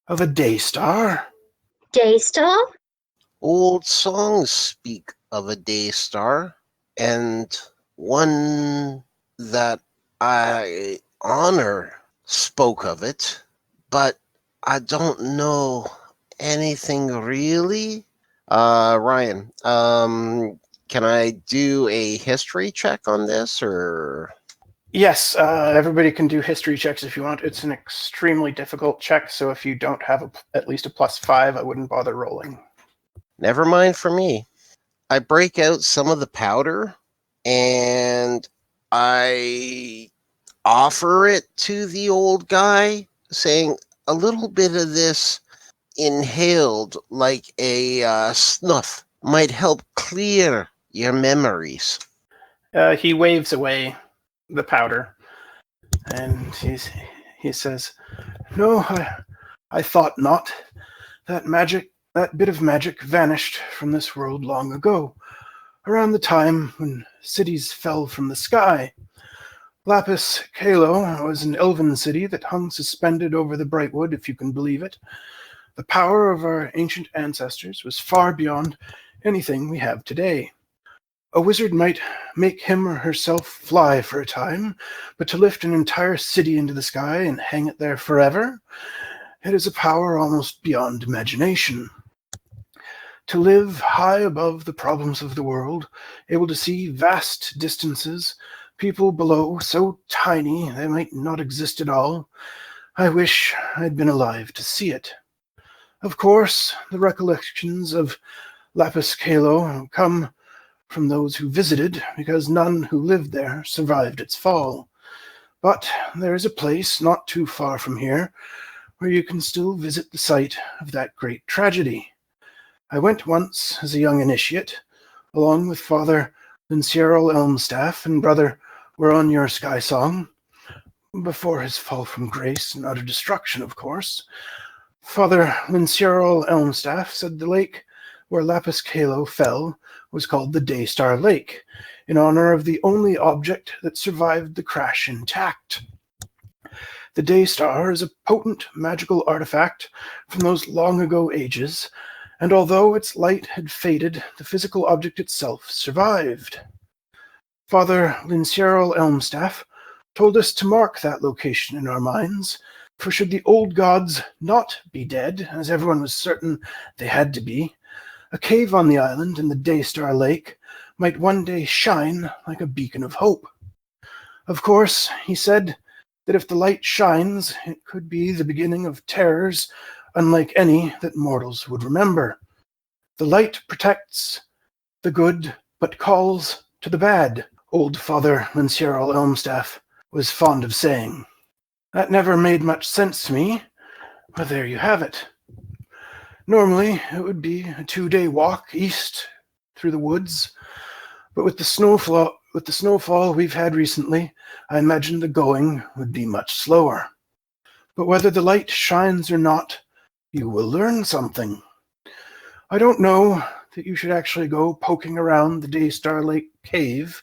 of a Daystar? Daystar? Old songs speak of a day star, and one that I honor spoke of it, but I don't know anything really. Ryan, can I do a history check on this, or? Yes, everybody can do history checks if you want. It's an extremely difficult check, so if you don't have at least a +5, I wouldn't bother rolling. Never mind for me. I break out some of the powder, and I offer it to the old guy, saying, a little bit of this inhaled like a snuff might help clear your memories. He waves away the powder, and he says, "No, I thought not. That bit of magic vanished from this world long ago, around the time when cities fell from the sky. Lapis Kalo was an elven city that hung suspended over the Brightwood, if you can believe it. The power of our ancient ancestors was far beyond anything we have today. A wizard might make him or herself fly for a time, but to lift an entire city into the sky and hang it there forever, it is a power almost beyond imagination. To live high above the problems of the world, able to see vast distances, people below so tiny they might not exist at all, I wish I'd been alive to see it. Of course, the recollections of Lapis Kalo come from those who visited, because none who lived there survived its fall. But there is a place not too far from here where you can still visit the site of that great tragedy. I went once as a young initiate, along with Father Lincierl Elmstaff and Brother Weronur Skysong, before his fall from grace and utter destruction, of course. Father Lincierl Elmstaff said the lake where Lapis Kalo fell was called the Daystar Lake, in honor of the only object that survived the crash intact. The Daystar is a potent magical artifact from those long ago ages, and although its light had faded, the physical object itself survived. Father Lincierl Elmstaff told us to mark that location in our minds, for should the old gods not be dead, as everyone was certain they had to be, a cave on the island in the Daystar Lake might one day shine like a beacon of hope. Of course, he said that if the light shines, it could be the beginning of terrors unlike any that mortals would remember. The light protects the good, but calls to the bad, old Father Lincierl Elmstaff was fond of saying. That never made much sense to me, but there you have it. Normally, it would be a 2-day walk east through the woods, but with the snowfall we've had recently, I imagine the going would be much slower. But whether the light shines or not, you will learn something. I don't know that you should actually go poking around the Daystar Lake cave.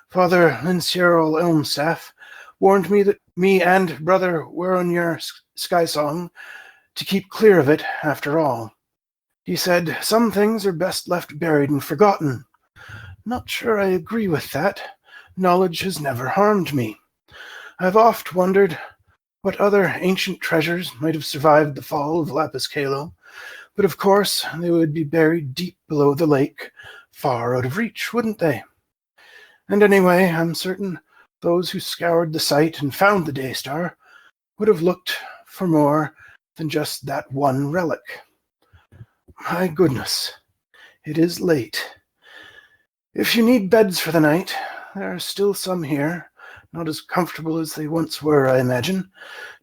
Father Lincierol Elmstaff warned me that me and Brother Weronyer Skysong to keep clear of it after all. He said some things are best left buried and forgotten. Not sure I agree with that. Knowledge has never harmed me. I've oft wondered what other ancient treasures might have survived the fall of Lapis Calo, but of course they would be buried deep below the lake, far out of reach, wouldn't they? And anyway, I'm certain those who scoured the site and found the Daystar would have looked for more than just that one relic. My goodness, it is late. If you need beds for the night, there are still some here, not as comfortable as they once were, I imagine.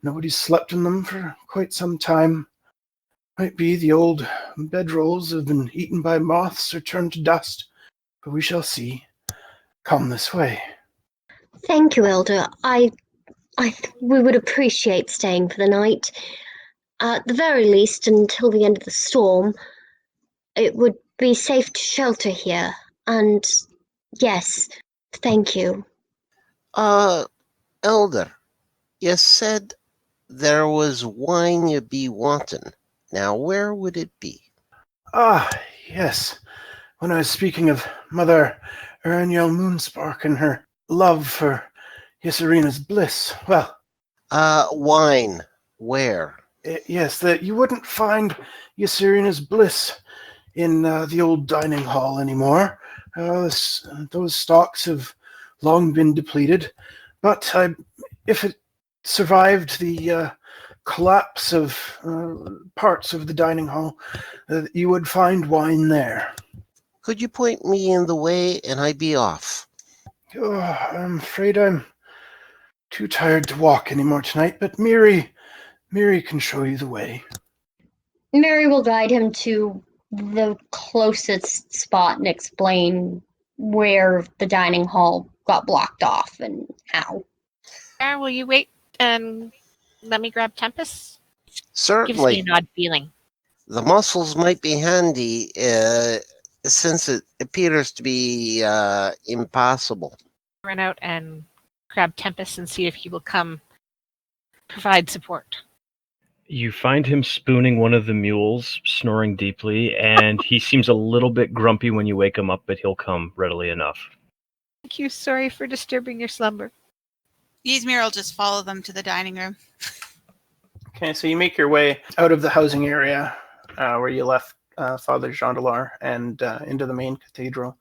Nobody's slept in them for quite some time. Might be the old bedrolls have been eaten by moths or turned to dust, but we shall see. Come this way. Thank you, Elder. We would appreciate staying for the night. At the very least, until the end of the storm, it would be safe to shelter here. And yes, thank you. Elder, you said there was wine you be wantin'. Now, where would it be? Ah, yes. When I was speaking of Mother Erniel Moonspark and her love for Ysmyr's bliss, well... Wine. Where? Yes, that you wouldn't find Ysmyr's bliss in the old dining hall anymore. Those stocks have long been depleted, but if it survived the collapse of parts of the dining hall, you would find wine there. Could you point me in the way and I'd be off? Oh, I'm afraid I'm too tired to walk anymore tonight, but Miri can show you the way. Mary will guide him to the closest spot and explain where the dining hall got blocked off and how. Will you wait and let me grab Tempus? Gives me Certainly. an odd feeling. The muscles might be handy, since it appears to be impossible. Run out and grab Tempus and see if he will come provide support. You find him spooning one of the mules, snoring deeply, and he seems a little bit grumpy when you wake him up, but he'll come readily enough. Thank you. Sorry for disturbing your slumber. Ysmyr will just follow them to the dining room. Okay, so you make your way out of the housing area where you left Father Jean-Delar and into the main cathedral,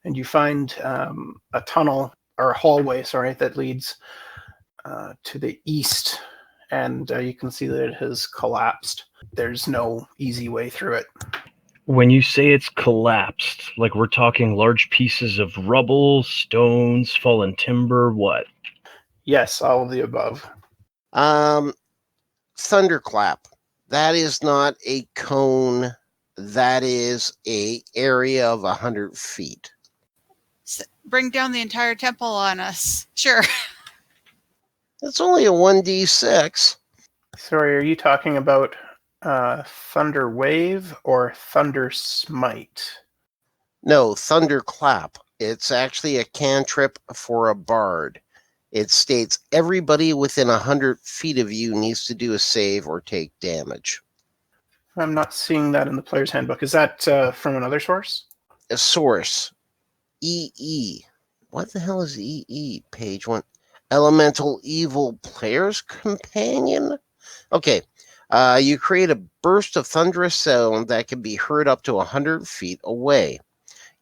and you find a tunnel, or a hallway, that leads to the east, and you can see that it has collapsed. There's no easy way through it. When you say it's collapsed, like we're talking large pieces of rubble, stones, fallen timber, what? Yes, all of the above. Thunderclap. That is not a cone. That is a area of 100 feet. Bring down the entire temple on us. Sure. It's only a 1d6. Sorry, are you talking about Thunder Wave or Thunder Smite? No, Thunderclap. It's actually a cantrip for a bard. It states everybody within 100 feet of you needs to do a save or take damage. I'm not seeing that in the player's handbook. Is that from another source? A source. EE. What the hell is EE? Page 1. Elemental Evil Player's Companion? Okay. You create a burst of thunderous sound that can be heard up to 100 feet away.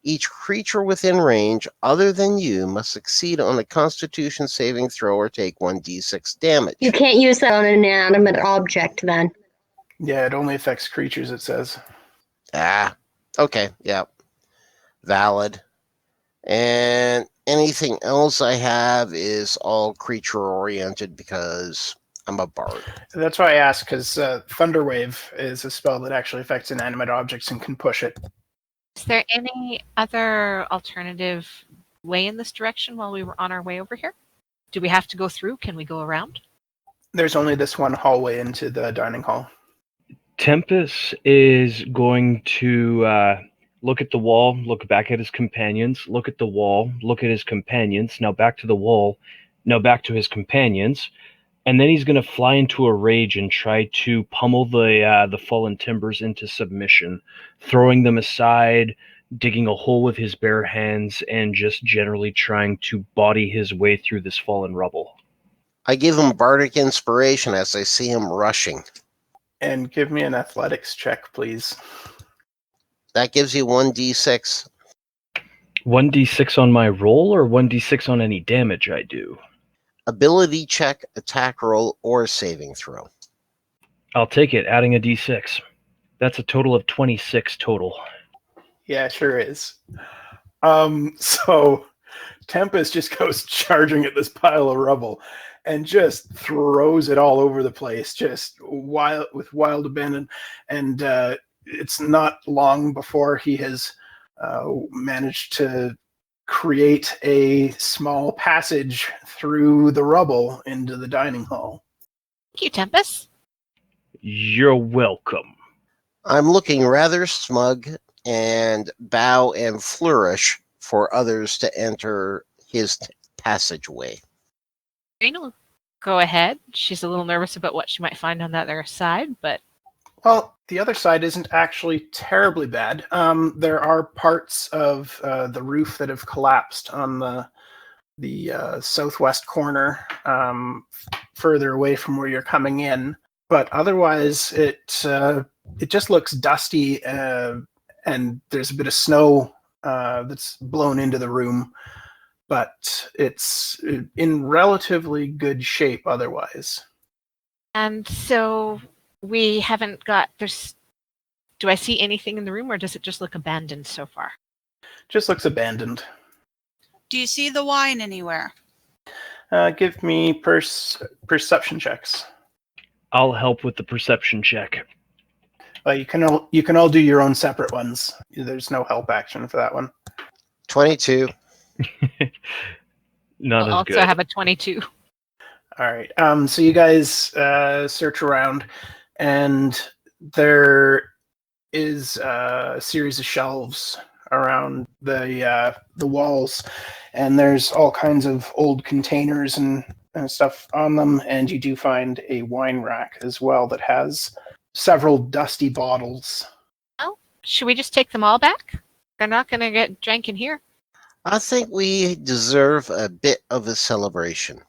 Each creature within range, other than you, must succeed on a Constitution saving throw or take 1d6 damage. You can't use that on an inanimate object, then. Yeah, it only affects creatures, it says. Okay, yeah. Valid. And anything else I have is all creature-oriented because I'm a bard. That's why I asked, because Thunder Wave is a spell that actually affects inanimate objects and can push it. Is there any other alternative way in this direction while we were on our way over here? Do we have to go through? Can we go around? There's only this one hallway into the dining hall. Tempus is going to look at the wall, look back at his companions, look at the wall, look at his companions, now back to the wall, now back to his companions, and then he's going to fly into a rage and try to pummel the fallen timbers into submission, throwing them aside, digging a hole with his bare hands, and just generally trying to body his way through this fallen rubble. I give him bardic inspiration as I see him rushing. And give me an athletics check, please. That gives you 1d6. 1d6 on my roll, or 1d6 on any damage I do? Ability check, attack roll, or saving throw. I'll take it, adding a d6. That's a total of 26 total. Yeah, sure is. So Tempest just goes charging at this pile of rubble and just throws it all over the place, just with wild abandon. And it's not long before he has managed to create a small passage through the rubble into the dining hall. Thank you, Tempus. You're welcome. I'm looking rather smug and bow and flourish for others to enter his passageway. Yaereene will go ahead. She's a little nervous about what she might find on that other side, but Well, the other side isn't actually terribly bad. There are parts of the roof that have collapsed on the southwest corner, further away from where you're coming in. But otherwise, it just looks dusty, and there's a bit of snow that's blown into the room. But it's in relatively good shape otherwise. and so we haven't got do I see anything in the room, or does it just look abandoned so far? Just looks abandoned. Do you see the wine anywhere? Give me perception checks. I'll help with the perception check. You can all do your own separate ones. There's no help action for that one. 22. Not I'll as also good. have a 22. All right. So you guys search around, and there is a series of shelves around the walls, and there's all kinds of old containers and stuff on them. And you do find a wine rack as well that has several dusty bottles. Well, should we just take them all back? They're not going to get drank in here. I think we deserve a bit of a celebration.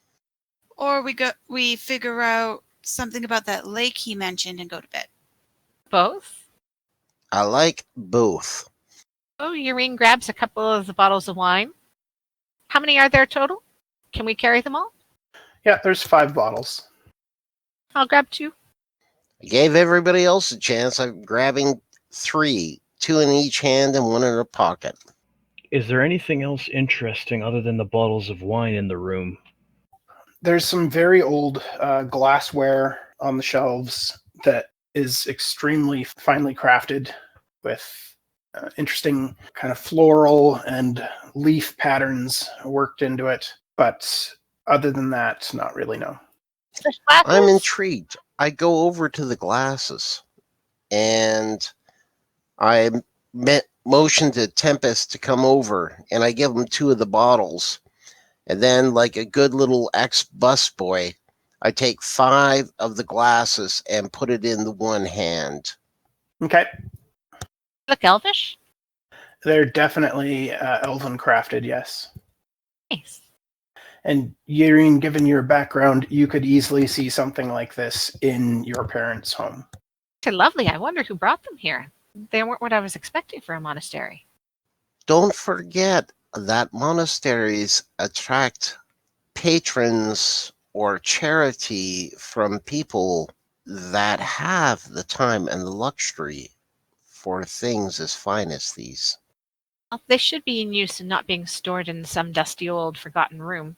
Or we figure out something about that lake he mentioned and go to bed. Both? I like both. Oh, Yaereene grabs a couple of the bottles of wine. How many are there total? Can we carry them all? Yeah, there's 5 bottles. I'll grab 2. I gave everybody else a chance. I'm grabbing 3, 2 in each hand and 1 in a pocket. Is there anything else interesting other than the bottles of wine in the room? There's some very old glassware on the shelves that is extremely finely crafted with interesting kind of floral and leaf patterns worked into it. But other than that, not really, no. I'm intrigued. I go over to the glasses and I motion to Tempest to come over, and I give him 2 of the bottles. And then, like a good little ex-busboy, I take 5 of the glasses and put it in the one hand. Okay. Look elvish? They're definitely elven crafted, yes. Nice. And Yaereene, given your background, you could easily see something like this in your parents' home. They're lovely. I wonder who brought them here. They weren't what I was expecting for a monastery. Don't forget that monasteries attract patrons or charity from people that have the time and the luxury for things as fine as these. Well, they should be in use and not being stored in some dusty old forgotten room.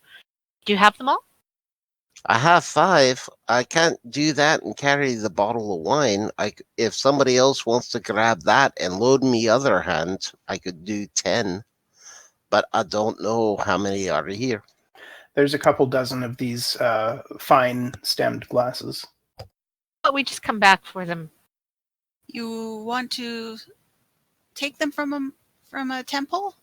Do you have them all? I have 5. I can't do that and carry the bottle of wine. If somebody else wants to grab that and load me other hand, I could do 10. But I don't know how many are here. There's a couple dozen of these fine stemmed glasses. But we just come back for them. You want to take them from a temple?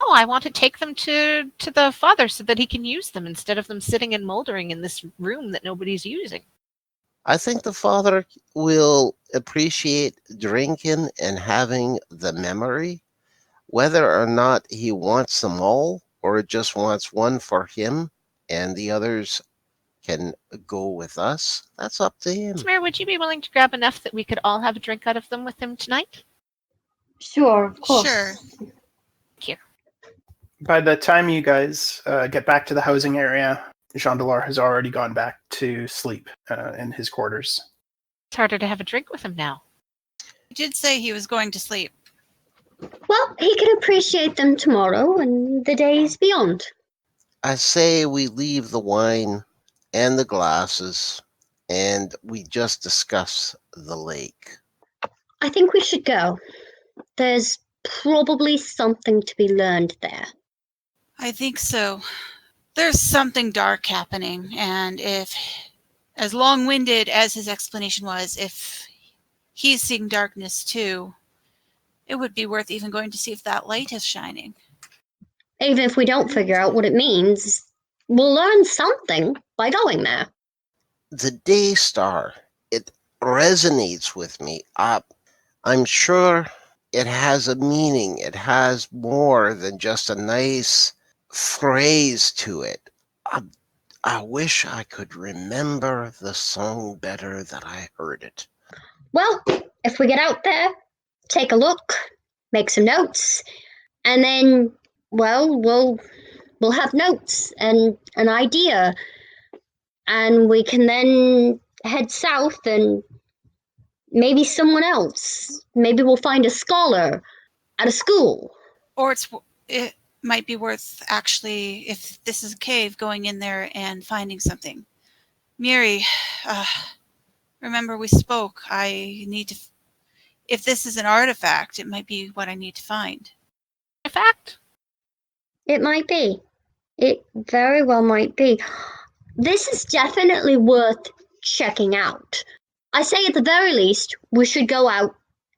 Oh, I want to take them to the father so that he can use them instead of them sitting and moldering in this room that nobody's using. I think the father will appreciate drinking and having the memory, whether or not he wants them all or just wants one for him and the others can go with us. That's up to him. Ysmyr, would you be willing to grab enough that we could all have a drink out of them with him tonight? Sure, of course. Sure. Here. By the time you guys get back to the housing area, Jean Delar has already gone back to sleep in his quarters. It's harder to have a drink with him now. He did say he was going to sleep. Well, he can appreciate them tomorrow and the days beyond. I say we leave the wine and the glasses and we just discuss the lake. I think we should go. There's probably something to be learned there. I think so. There's something dark happening, and if, as long-winded as his explanation was, if he's seeing darkness too, it would be worth even going to see if that light is shining. Even if we don't figure out what it means, we'll learn something by going there. The day star, it resonates with me. I'm sure it has a meaning. It has more than just a nice phrase to it. I wish I could remember the song better that I heard it. Well, if we get out there, take a look, make some notes, and then, well, we'll have notes and an idea, and we can then head south and maybe someone else. Maybe we'll find a scholar at a school. Or it might be worth, actually, if this is a cave, going in there and finding something. Miri, remember we spoke. I need to... If this is an artifact, it might be what I need to find. Artifact? It might be. It very well might be. This is definitely worth checking out. I say at the very least, we should go out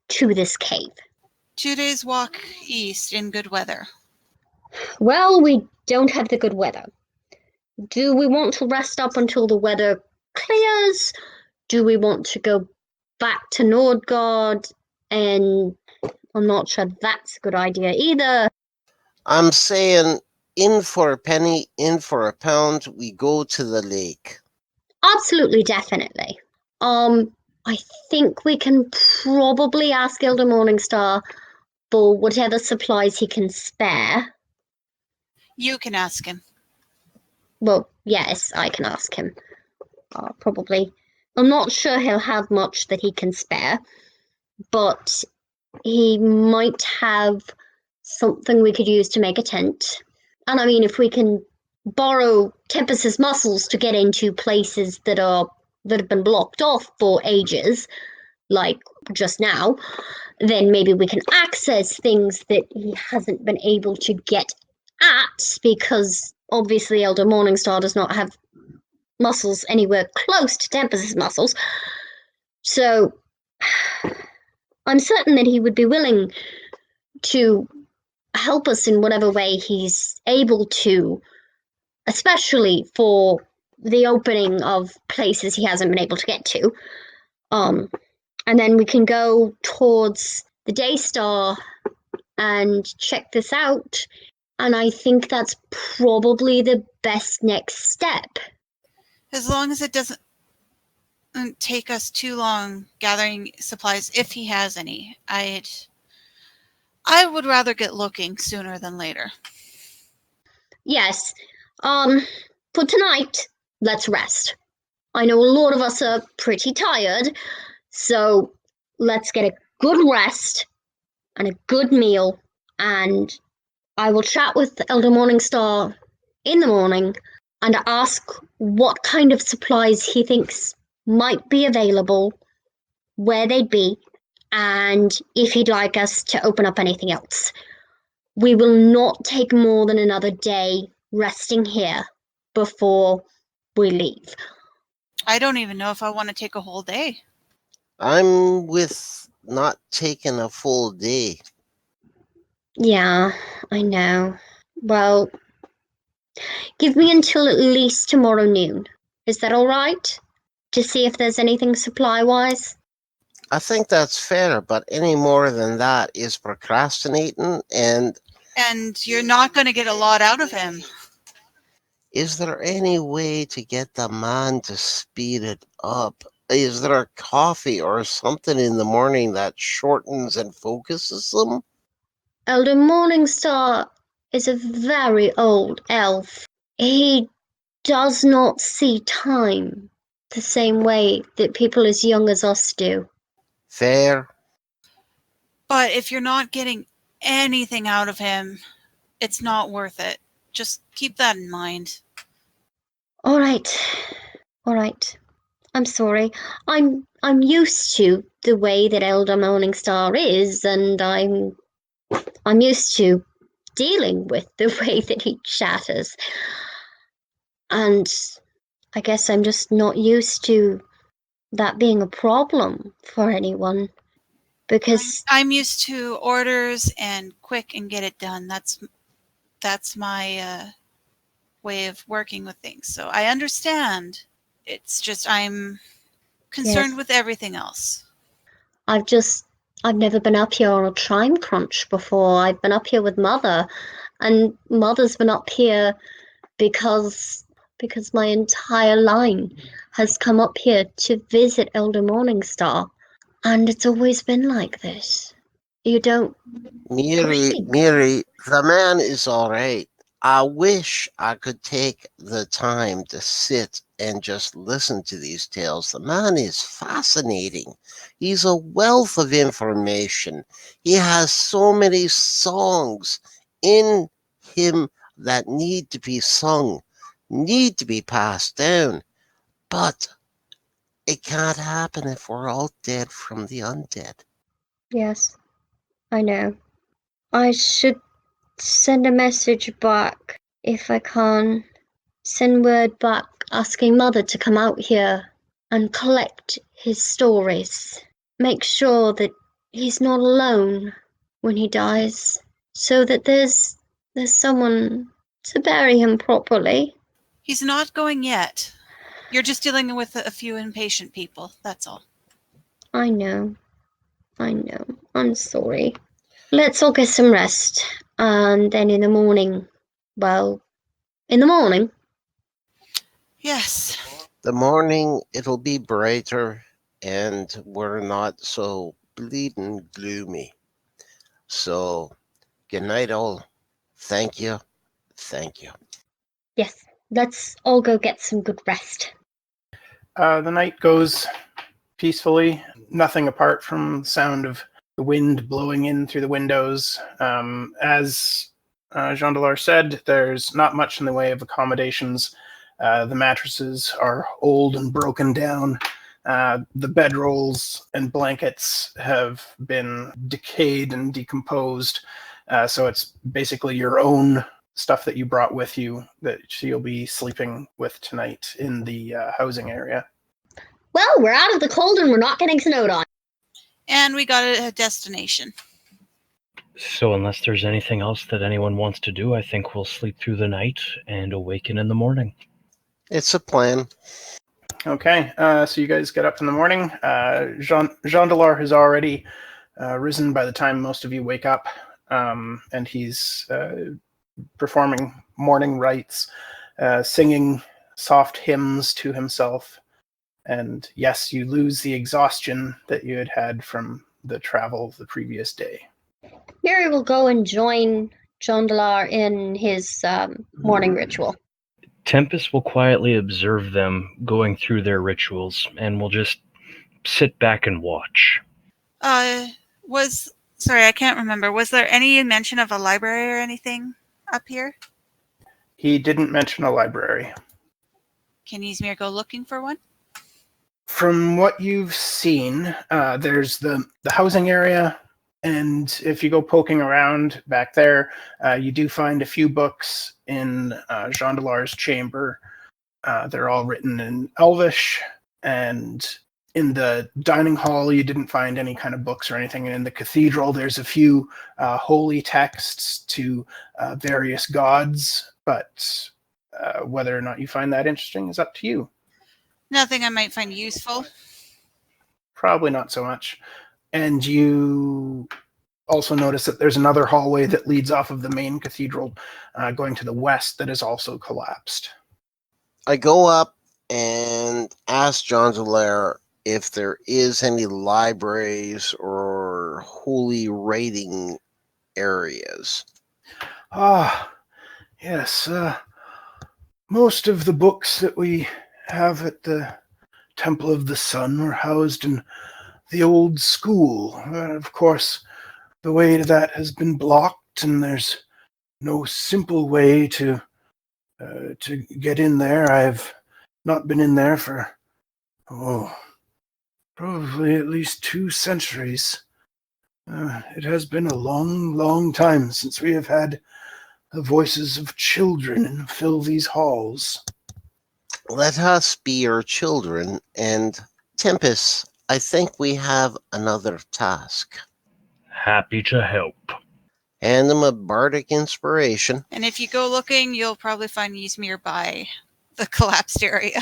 to this cave. 2 days walk east in good weather. Well, we don't have the good weather. Do we want to rest up until the weather clears? Do we want to go back to Nordgard? And I'm not sure that's a good idea either. I'm saying in for a penny, in for a pound, we go to the lake. Absolutely, definitely. I think we can probably ask Elder Morningstar for whatever supplies he can spare. You can ask him. Well, yes, I can ask him. Probably. I'm not sure he'll have much that he can spare, but he might have something we could use to make a tent. And I mean, if we can borrow Tempus's muscles to get into places that have been blocked off for ages, like just now, then maybe we can access things that he hasn't been able to get at, because obviously Elder Morningstar does not have muscles anywhere close to Tempus's muscles. So I'm certain that he would be willing to help us in whatever way he's able to, especially for the opening of places he hasn't been able to get to. And then we can go towards the Daystar and check this out. And I think that's probably the best next step. As long as it doesn't take us too long gathering supplies, if he has any. I would rather get looking sooner than later. Yes. For tonight, let's rest. I know a lot of us are pretty tired, so let's get a good rest and a good meal, and I will chat with Elder Morningstar in the morning, and ask what kind of supplies he thinks might be available, where they'd be, and if he'd like us to open up anything else. We will not take more than another day resting here before we leave. I don't even know if I want to take a whole day. I'm with not taking a full day. Yeah, I know. Well, give me until at least tomorrow noon. Is that all right? To see if there's anything supply-wise? I think that's fair, but any more than that is procrastinating. And And you're not going to get a lot out of him. is there any way to get the man to speed it up? Is there a coffee or something in the morning that shortens and focuses them? Elder Morningstar is a very old elf. He does not see time the same way that people as young as us do. Fair. But if you're not getting anything out of him, it's not worth it. Just keep that in mind. All right. I'm sorry. I'm used to the way that Elder Morningstar is, and I'm used to dealing with the way that he chatters. And I guess I'm just not used to that being a problem for anyone. Because I'm used to orders and quick and get it done. That's my way of working with things. So I understand. It's just I'm concerned with everything else. I've never been up here on a time crunch before. I've been up here with Mother, and Mother's been up here because my entire line has come up here to visit Elder Morningstar, and it's always been like this. You don't Miri, the man is all right. I wish I could take the time to sit and just listen to these tales. The man is fascinating. He's a wealth of information. He has so many songs in him that need to be sung, need to be passed down. But it can't happen if we're all dead from the undead. Yes, I know. I should send a message back if I can. Send word back asking Mother to come out here and collect his stories. Make sure that he's not alone when he dies, so that there's someone to bury him properly. He's not going yet. You're just dealing with a few impatient people, that's all. I know. I'm sorry. Let's all get some rest. And then in the morning, Yes. The morning it'll be brighter and we're not so bleeding gloomy. So good night all. Thank you. Yes, let's all go get some good rest. The night goes peacefully, nothing apart from the sound of the wind blowing in through the windows. As Jean Delar said, there's not much in the way of accommodations. The mattresses are old and broken down. The bedrolls and blankets have been decayed and decomposed. So it's basically your own stuff that you brought with you that you'll be sleeping with tonight in the housing area. Well, we're out of the cold and we're not getting snowed on. And we got a destination. So unless there's anything else that anyone wants to do, I think we'll sleep through the night and awaken in the morning. It's a plan. Okay, so you guys get up in the morning. Jean Delar has already risen by the time most of you wake up, and he's performing morning rites, singing soft hymns to himself. And yes, you lose the exhaustion that you had from the travel the previous day. Miri will go and join Jean Delar in his morning ritual. Tempus will quietly observe them going through their rituals, and will just sit back and watch. Sorry, I can't remember. Was there any mention of a library or anything up here? He didn't mention a library. Can Ysmyr go looking for one? From what you've seen, there's the housing area, and if you go poking around back there, you do find a few books in Jean Delar's chamber. They're all written in Elvish, and in the dining hall, you didn't find any kind of books or anything. And in the cathedral, there's a few holy texts to various gods, but whether or not you find that interesting is up to you. Nothing I might find useful. Probably not so much. And you also notice that there's another hallway that leads off of the main cathedral going to the west that is also collapsed. I go up and ask John Zolaire if there is any libraries or holy raiding areas. Yes. Most of the books that we have at the Temple of the Sun were housed in the old school. Of course, the way to that has been blocked, and there's no simple way to get in there. I've not been in there for, probably at least 2 centuries. It has been a long, long time since we have had the voices of children fill these halls. Let us be your children, and Tempus, I think we have another task. Happy to help. Hand him a bardic inspiration. And if you go looking, you'll probably find Ysmyr by the collapsed area.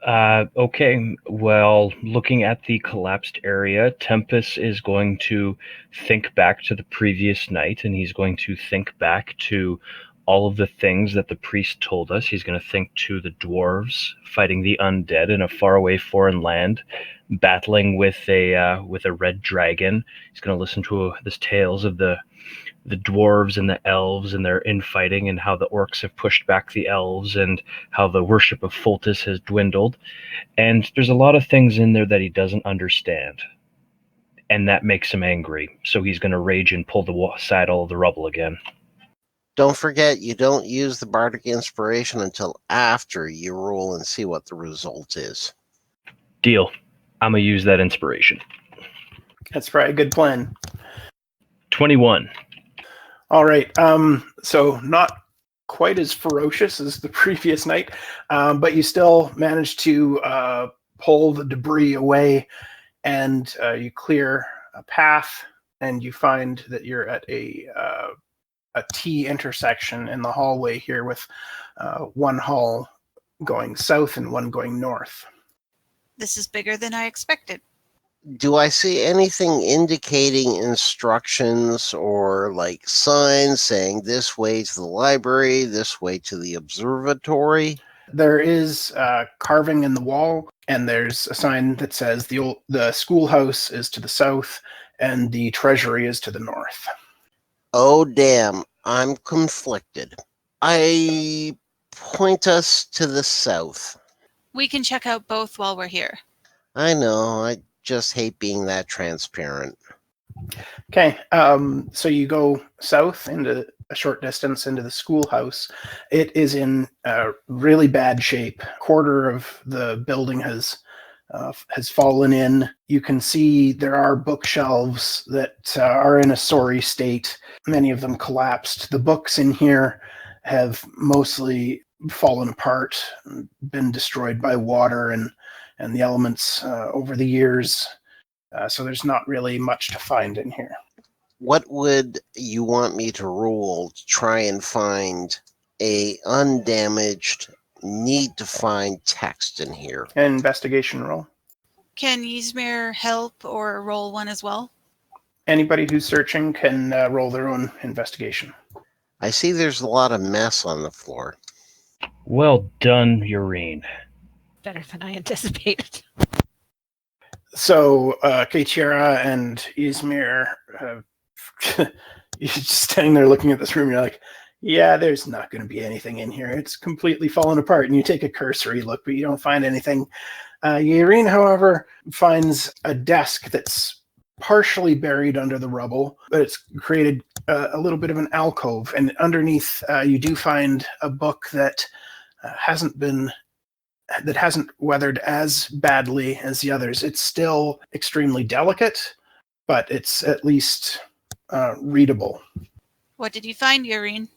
Okay, well, looking at the collapsed area, Tempus is going to think back to the previous night, and he's going to think back to all of the things that the priest told us. He's going to think to the dwarves fighting the undead in a faraway foreign land, battling with a red dragon. He's going to listen to this tales of the dwarves and the elves and their infighting, and how the orcs have pushed back the elves, and how the worship of Foltis has dwindled. And there's a lot of things in there that he doesn't understand, and that makes him angry. So he's going to rage and pull aside all of the rubble again. Don't forget, you don't use the bardic inspiration until after you roll and see what the result is. Deal. I'm going to use that inspiration. That's probably a good plan. 21. All right. So not quite as ferocious as the previous night, but you still managed to pull the debris away, and you clear a path, and you find that you're at a T intersection in the hallway here, with one hall going south and one going north. This is bigger than I expected. Do I see anything indicating instructions or like signs saying this way to the library, this way to the observatory? There is carving in the wall, and there's a sign that says the schoolhouse is to the south and the treasury is to the north. Oh, damn. I'm conflicted. I point us to the south. We can check out both while we're here. I know. I just hate being that transparent. Okay, so you go south into a short distance into the schoolhouse. It is in really bad shape. A quarter of the building has fallen in. You can see there are bookshelves that are in a sorry state. Many of them collapsed. The books in here have mostly fallen apart, been destroyed by water and the elements over the years. So there's not really much to find in here. What would you want me to roll to try and find a undamaged, need to find text in here? An investigation roll. Can Ysmyr help or roll one as well? Anybody who's searching can roll their own investigation. I see there's a lot of mess on the floor. Well done, Yaereene. Better than I anticipated. So, Keitira and Ysmyr, you're just standing there looking at this room, and you're like, yeah, there's not going to be anything in here. It's completely fallen apart. And you take a cursory look, but you don't find anything. Yaereene, however, finds a desk that's partially buried under the rubble, but it's created a little bit of an alcove. And underneath, you do find a book that hasn't been that hasn't weathered as badly as the others. It's still extremely delicate, but it's at least readable. What did you find, Yaereene?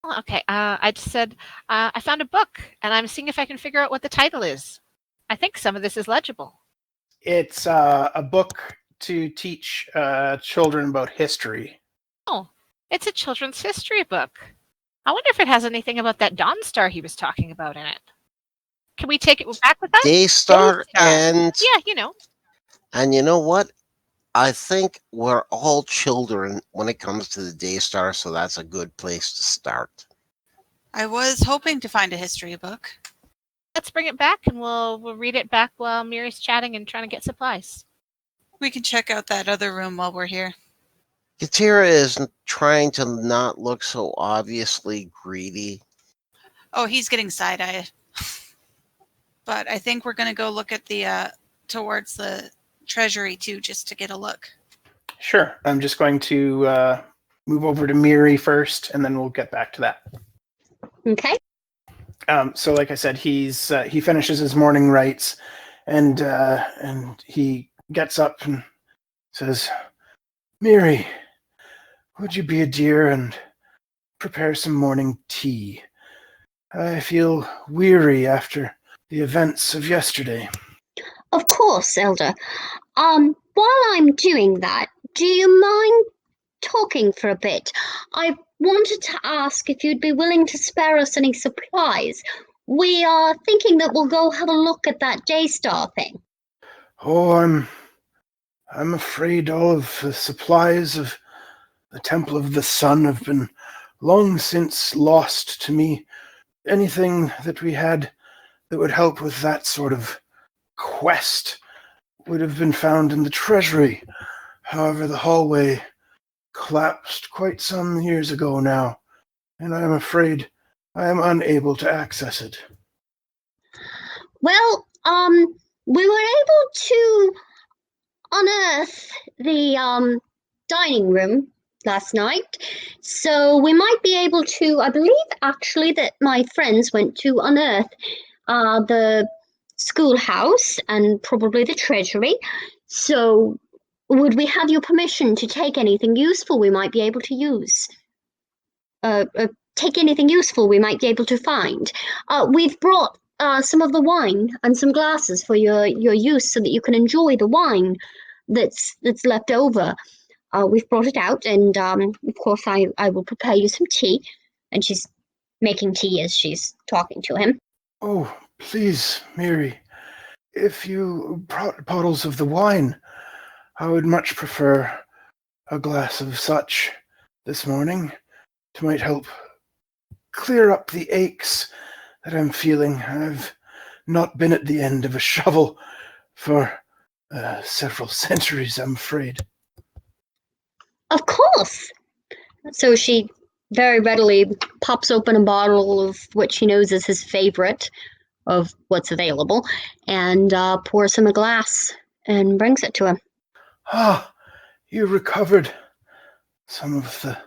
Oh, okay. I just said I found a book, and I'm seeing if I can figure out what the title is. I think some of this is legible. It's a book to teach children about history. Oh, it's a children's history book. I wonder if it has anything about that Dawn Star he was talking about in it. Can we take it back with us? Daystar, and Yeah, you know. and you know what? I think we're all children when it comes to the Daystar, so that's a good place to start. I was hoping to find a history book. Let's bring it back, and we'll read it back while Miri's chatting and trying to get supplies. We can check out that other room while we're here. Katira is trying to not look so obviously greedy. Oh, he's getting side-eyed. But I think we're going to go look at the towards the treasury too, just to get a look. Sure. I'm just going to move over to Miri first, and then we'll get back to that. Okay. So, like I said, he finishes his morning rites, and he gets up and says, "Miri, would you be a dear and prepare some morning tea? I feel weary after the events of yesterday." Of course, Elder. While I'm doing that, do you mind talking for a bit? I wanted to ask if you'd be willing to spare us any supplies. We are thinking that we'll go have a look at that Daystar thing. Oh, I'm afraid all of the supplies of the Temple of the Sun have been long since lost to me. Anything that we had that would help with that sort of quest would have been found in the treasury. However, the hallway collapsed quite some years ago now, and I am afraid I am unable to access it. Well, we were able to unearth the dining room last night, so we might be able to. I believe actually that my friends went to unearth the schoolhouse and probably the treasury. So, would we have your permission to take anything useful we might be able to use? Take anything useful we might be able to find. We've brought some of the wine and some glasses for your use, so that you can enjoy the wine that's left over. We've brought it out, and of course I will prepare you some tea. And she's making tea as she's talking to him. Oh, please, Miri, if you brought bottles of the wine, I would much prefer a glass of such this morning. It might help clear up the aches that I'm feeling. I've not been at the end of a shovel for several centuries, I'm afraid. Of course. So she very readily pops open a bottle of what she knows is his favorite of what's available, and pours him a glass and brings it to him. Ah, you recovered some of the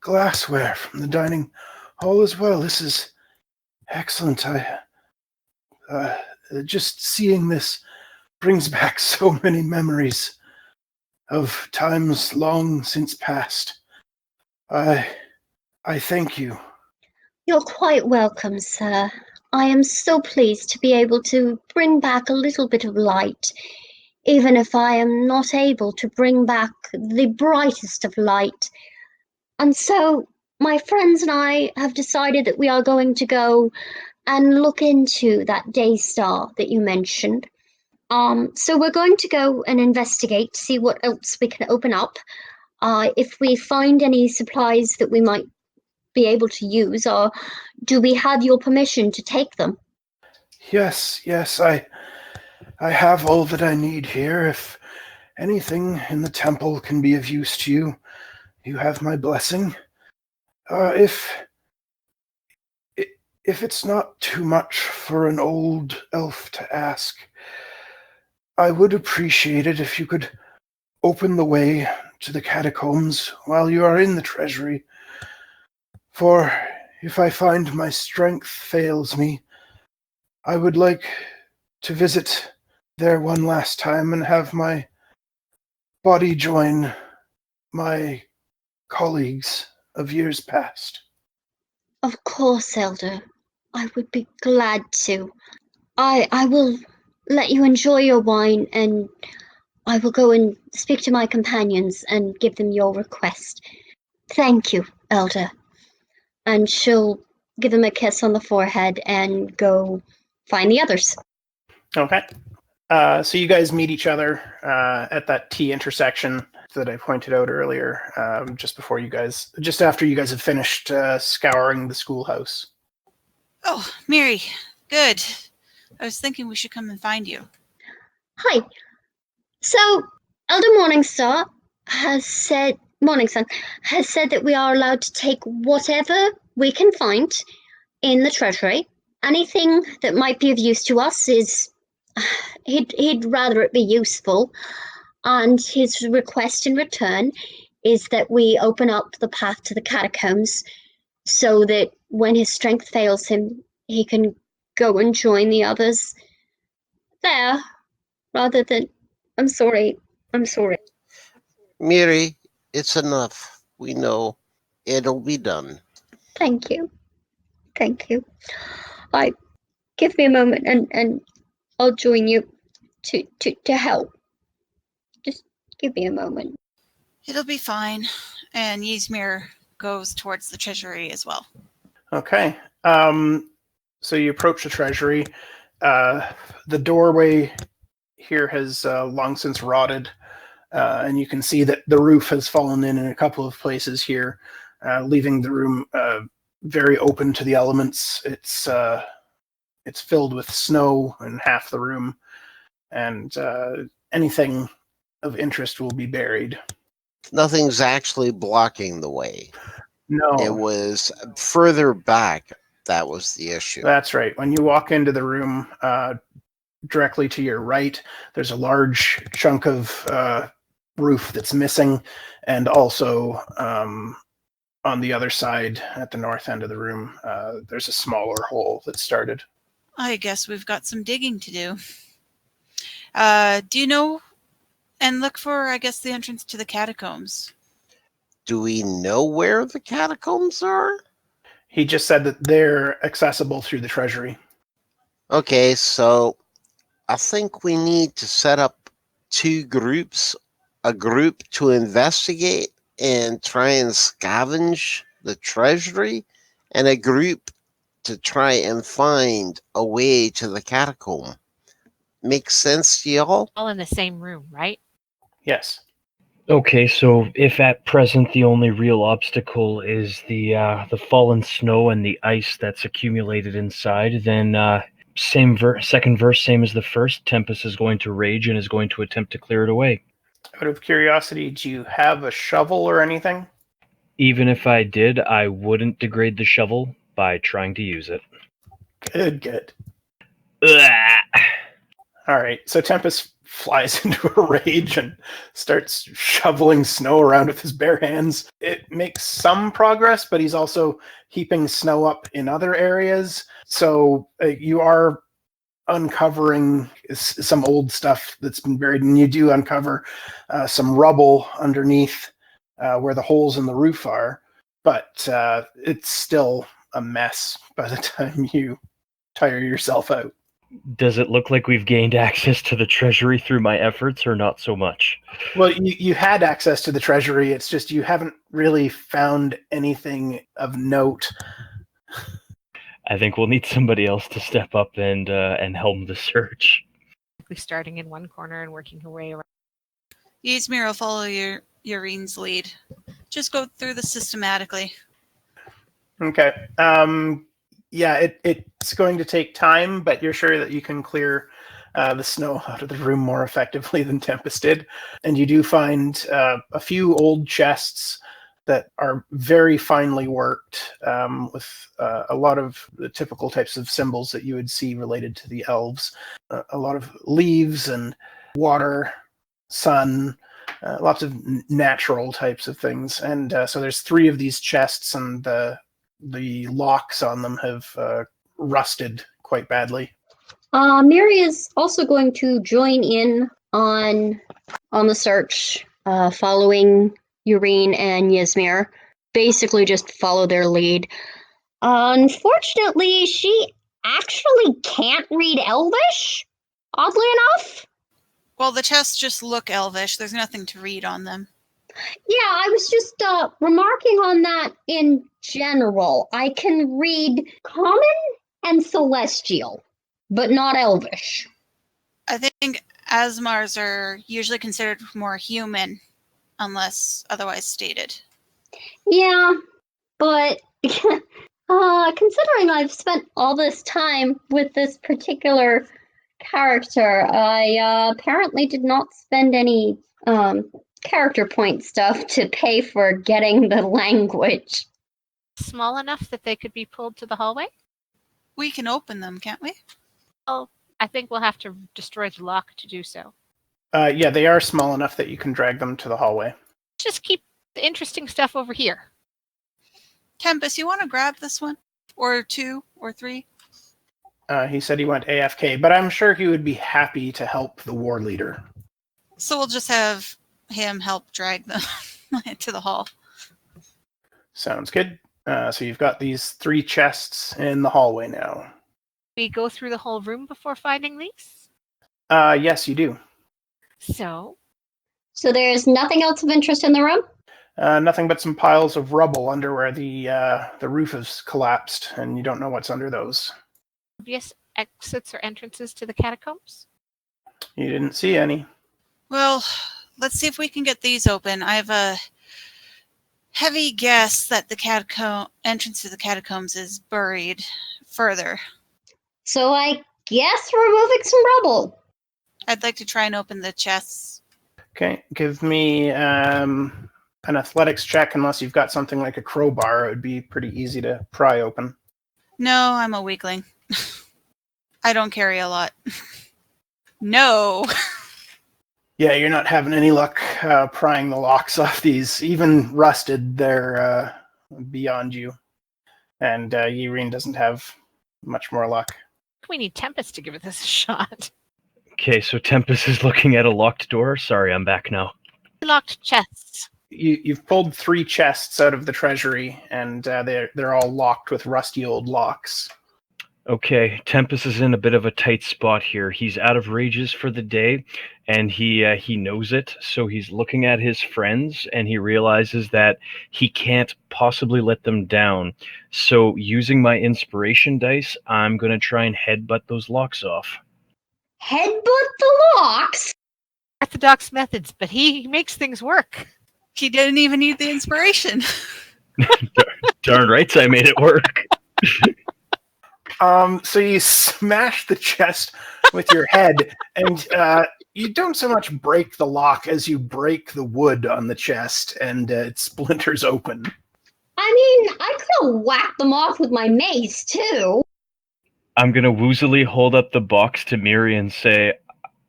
glassware from the dining hall as well. This is excellent. Just seeing this brings back so many memories of times long since past. I thank you. You're quite welcome, sir. I am so pleased to be able to bring back a little bit of light, even if I am not able to bring back the brightest of light. And so my friends and I have decided that we are going to go and look into that Daystar that you mentioned. So we're going to go and investigate to see what else we can open up. If we find any supplies that we might be able to use, or do we have your permission to take them? Yes, I have all that I need here. If anything in the temple can be of use to you, you have my blessing. If it's not too much for an old elf to ask, I would appreciate it if you could open the way to the catacombs while you are in the treasury. For if I find my strength fails me, I would like to visit there one last time and have my body join my colleagues of years past. Of course, Elder. I would be glad to. I will let you enjoy your wine, and I will go and speak to my companions and give them your request. Thank you, Elder. And she'll give him a kiss on the forehead and go find the others. Okay. So you guys meet each other at that T intersection that I pointed out earlier, just after you guys have finished scouring the schoolhouse. Oh, Miri, good. I was thinking we should come and find you. Hi. So, Elder Morningstar has said, Morningsun has said that we are allowed to take whatever we can find in the treasury. Anything that might be of use to us is, he'd rather it be useful. And his request in return is that we open up the path to the catacombs so that when his strength fails him, he can go and join the others there, rather than... I'm sorry. Miri, it's enough. We know. It'll be done. Thank you. Give me a moment and I'll join you to help. Just give me a moment. It'll be fine. And Ysmyr goes towards the treasury as well. Okay. So you approach the treasury. The doorway here has long since rotted, and you can see that the roof has fallen in a couple of places here, leaving the room very open to the elements. It's filled with snow in half the room, and anything of interest will be buried. Nothing's actually blocking the way. No. It was further back that was the issue. That's right. When you walk into the room, directly to your right, there's a large chunk of roof that's missing, and also on the other side, at the north end of the room, there's a smaller hole that started. I guess we've got some digging to do. Do you know and look for, I guess, the entrance to the catacombs? Do we know where the catacombs are? He just said that they're accessible through the treasury. Okay, so I think we need to set up two groups. A group to investigate and try and scavenge the treasury, and a group to try and find a way to the catacomb. Makes sense to y'all? All in the same room, right? Yes. Okay, so if at present the only real obstacle is the fallen snow and the ice that's accumulated inside, then second verse, same as the first. Tempus is going to rage and is going to attempt to clear it away. Out of curiosity, do you have a shovel or anything? Even if I did, I wouldn't degrade the shovel by trying to use it. Good. Ugh. All right, so Tempus flies into a rage and starts shoveling snow around with his bare hands. It makes some progress, but he's also heaping snow up in other areas. So you are uncovering some old stuff that's been buried, and you do uncover some rubble underneath where the holes in the roof are, but it's still a mess by the time you tire yourself out. Does it look like we've gained access to the treasury through my efforts, or not so much? Well, you had access to the treasury. It's just you haven't really found anything of note. I think we'll need somebody else to step up and helm the search. We're starting in one corner and working our way around. Ysmyr will follow Yaerene's lead. Just go through this systematically. Okay. Yeah, it's going to take time, but you're sure that you can clear the snow out of the room more effectively than Tempus did. And you do find a few old chests that are very finely worked, with a lot of the typical types of symbols that you would see related to the elves. A lot of leaves and water, sun, lots of natural types of things. And so there's 3 of these chests, and the locks on them have rusted quite badly. Miri is also going to join in on the search, following Yaereene and Ysmyr. Basically, just follow their lead. Unfortunately, she actually can't read Elvish, oddly enough. Well, the chests just look elvish. There's nothing to read on them. Yeah, I was just remarking on that in general. I can read Common and Celestial, but not Elvish. I think Asmars are usually considered more human, unless otherwise stated. Yeah, but considering I've spent all this time with this particular character, I apparently did not spend any character point stuff to pay for getting the language. Small enough that they could be pulled to the hallway? We can open them, can't we? Oh, I think we'll have to destroy the lock to do so. Yeah, they are small enough that you can drag them to the hallway. Just keep the interesting stuff over here. Tempus, you want to grab this one? Or 2 or 3? He said he went AFK, but I'm sure he would be happy to help the war leader. So we'll just have him help drag them to the hall. Sounds good. So you've got these 3 chests in the hallway now. We go through the whole room before finding these? Yes, you do. So there's nothing else of interest in the room? Nothing but some piles of rubble under where the roof has collapsed, and you don't know what's under those. obvious exits or entrances to the catacombs? You didn't see any. Well, let's see if we can get these open. I have a heavy guess that the entrance to the catacombs is buried further. So I guess we're moving some rubble. I'd like to try and open the chests. Okay, give me an athletics check. Unless you've got something like a crowbar, it would be pretty easy to pry open. No, I'm a weakling. I don't carry a lot. No. Yeah, you're not having any luck prying the locks off these. Even rusted, they're beyond you. And Yaereene doesn't have much more luck. We need Tempus to give this a shot. Okay, so Tempus is looking at a locked door. Sorry, I'm back now. Locked chests. You've pulled 3 chests out of the treasury, and they're all locked with rusty old locks. Okay, Tempus is in a bit of a tight spot here. He's out of rages for the day, and he knows it. So he's looking at his friends, and he realizes that he can't possibly let them down. So using my inspiration dice, I'm going to try and headbutt those locks off. Headbutt the locks? Orthodox methods, but he makes things work. He didn't even need the inspiration. Darn right, I made it work. So you smash the chest with your head, and you don't so much break the lock as you break the wood on the chest, and it splinters open. I mean, I could have whacked them off with my mace, too. I'm going to woozily hold up the box to Miri and say,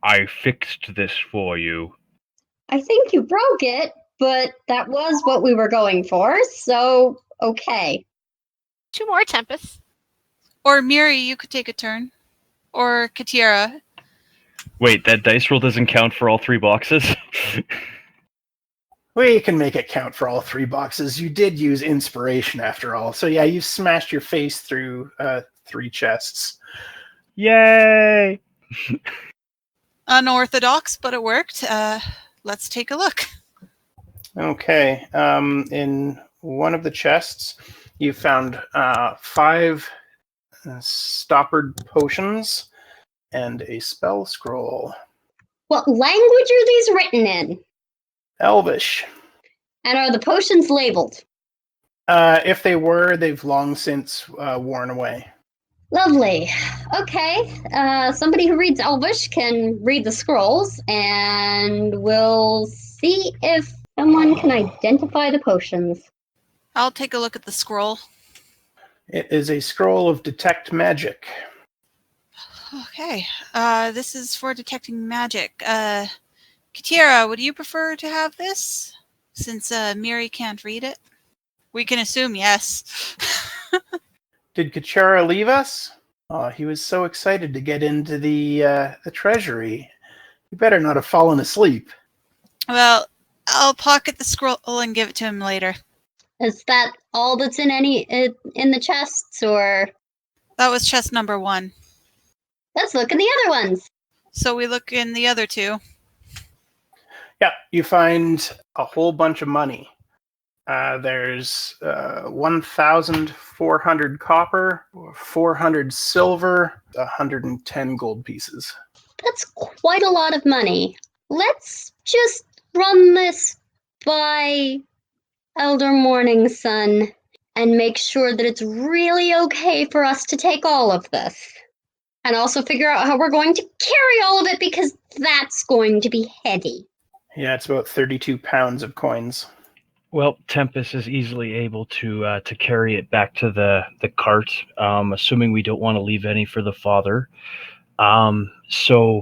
I fixed this for you. I think you broke it, but that was what we were going for, so okay. 2 more Tempus. Or Miri, you could take a turn. Or Katira. Wait, that dice roll doesn't count for all 3 boxes? We can make it count for all 3 boxes. You did use inspiration after all. So yeah, you smashed your face through 3 chests. Yay! Unorthodox, but it worked. Let's take a look. Okay. In one of the chests, you found 5 stoppered potions and a spell scroll. What language are these written in? Elvish. And are the potions labeled? If they were, they've long since worn away. Lovely. Okay. Somebody who reads Elvish can read the scrolls, and we'll see if someone can identify the potions. I'll take a look at the scroll. It is a scroll of detect magic. Okay. This is for detecting magic. Katira, would you prefer to have this? Since Miri can't read it? We can assume yes. Did Kachara leave us? He was so excited to get into the treasury. You better not have fallen asleep. Well, I'll pocket the scroll and give it to him later. Is that all that's in the chests, or That was chest number 1. let's look in the other ones? So we look in the other 2. Yeah, you find a whole bunch of money. There's 1,400 copper, 400 silver, 110 gold pieces. That's quite a lot of money. Let's just run this by Elder Morning Sun and make sure that it's really okay for us to take all of this. And also figure out how we're going to carry all of it, because that's going to be heavy. Yeah, it's about 32 pounds of coins. Well, Tempus is easily able to carry it back to the cart, assuming we don't want to leave any for the father. So,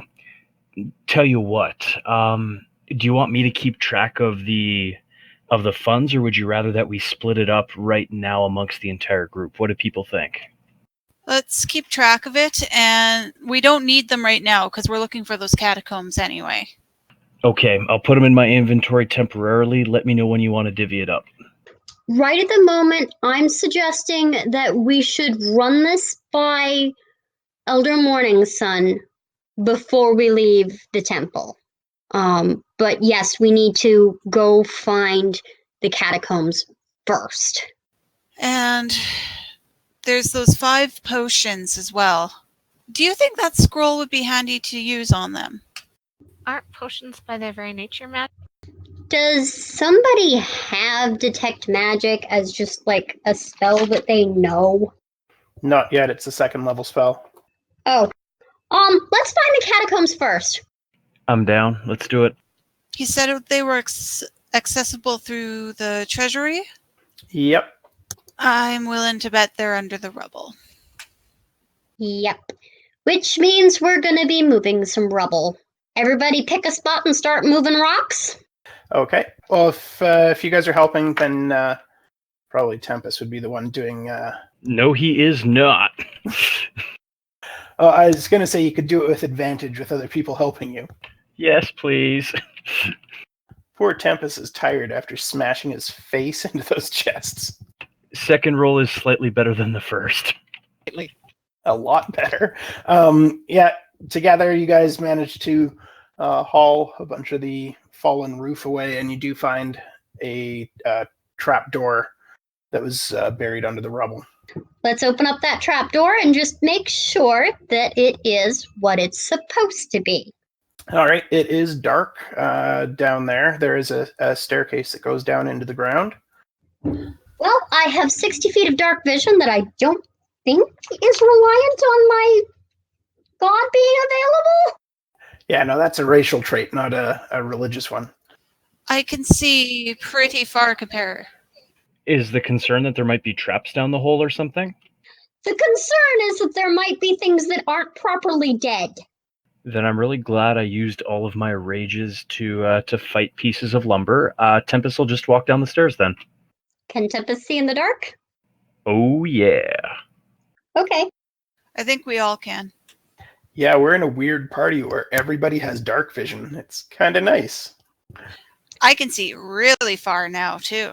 tell you what, do you want me to keep track of the funds, or would you rather that we split it up right now amongst the entire group? What do people think? Let's keep track of it, and we don't need them right now because we're looking for those catacombs anyway. Okay, I'll put them in my inventory temporarily. Let me know when you want to divvy it up. Right at the moment, I'm suggesting that we should run this by Elder Morning Sun before we leave the temple. But yes, we need to go find the catacombs first. And there's those 5 potions as well. Do you think that scroll would be handy to use on them? Aren't potions by their very nature magic? Does somebody have detect magic as just like a spell that they know? Not yet, it's a 2nd level spell. Oh. Let's find the catacombs first. I'm down. Let's do it. He said they were accessible through the treasury. Yep. I'm willing to bet they're under the rubble. Yep. Which means we're gonna be moving some rubble. Everybody pick a spot and start moving rocks? Okay. Well, if you guys are helping, then probably Tempus would be the one doing... No, he is not. I was going to say you could do it with advantage with other people helping you. Yes, please. Poor Tempus is tired after smashing his face into those chests. Second roll is slightly better than the first. A lot better. Yeah, together you guys managed to haul a bunch of the fallen roof away, and you do find a trap door that was buried under the rubble. Let's open up that trapdoor and just make sure that it is what it's supposed to be. All right, it is dark down there. There is a staircase that goes down into the ground. Well, I have 60 feet of dark vision that I don't think is reliant on my god being available. Yeah, no, that's a racial trait, not a religious one. I can see pretty far compare. Is the concern that there might be traps down the hole or something? The concern is that there might be things that aren't properly dead. Then I'm really glad I used all of my rages to fight pieces of lumber. Tempus will just walk down the stairs then. Can Tempus see in the dark? Oh, yeah. Okay. I think we all can. Yeah, we're in a weird party where everybody has dark vision. It's kind of nice. I can see really far now, too.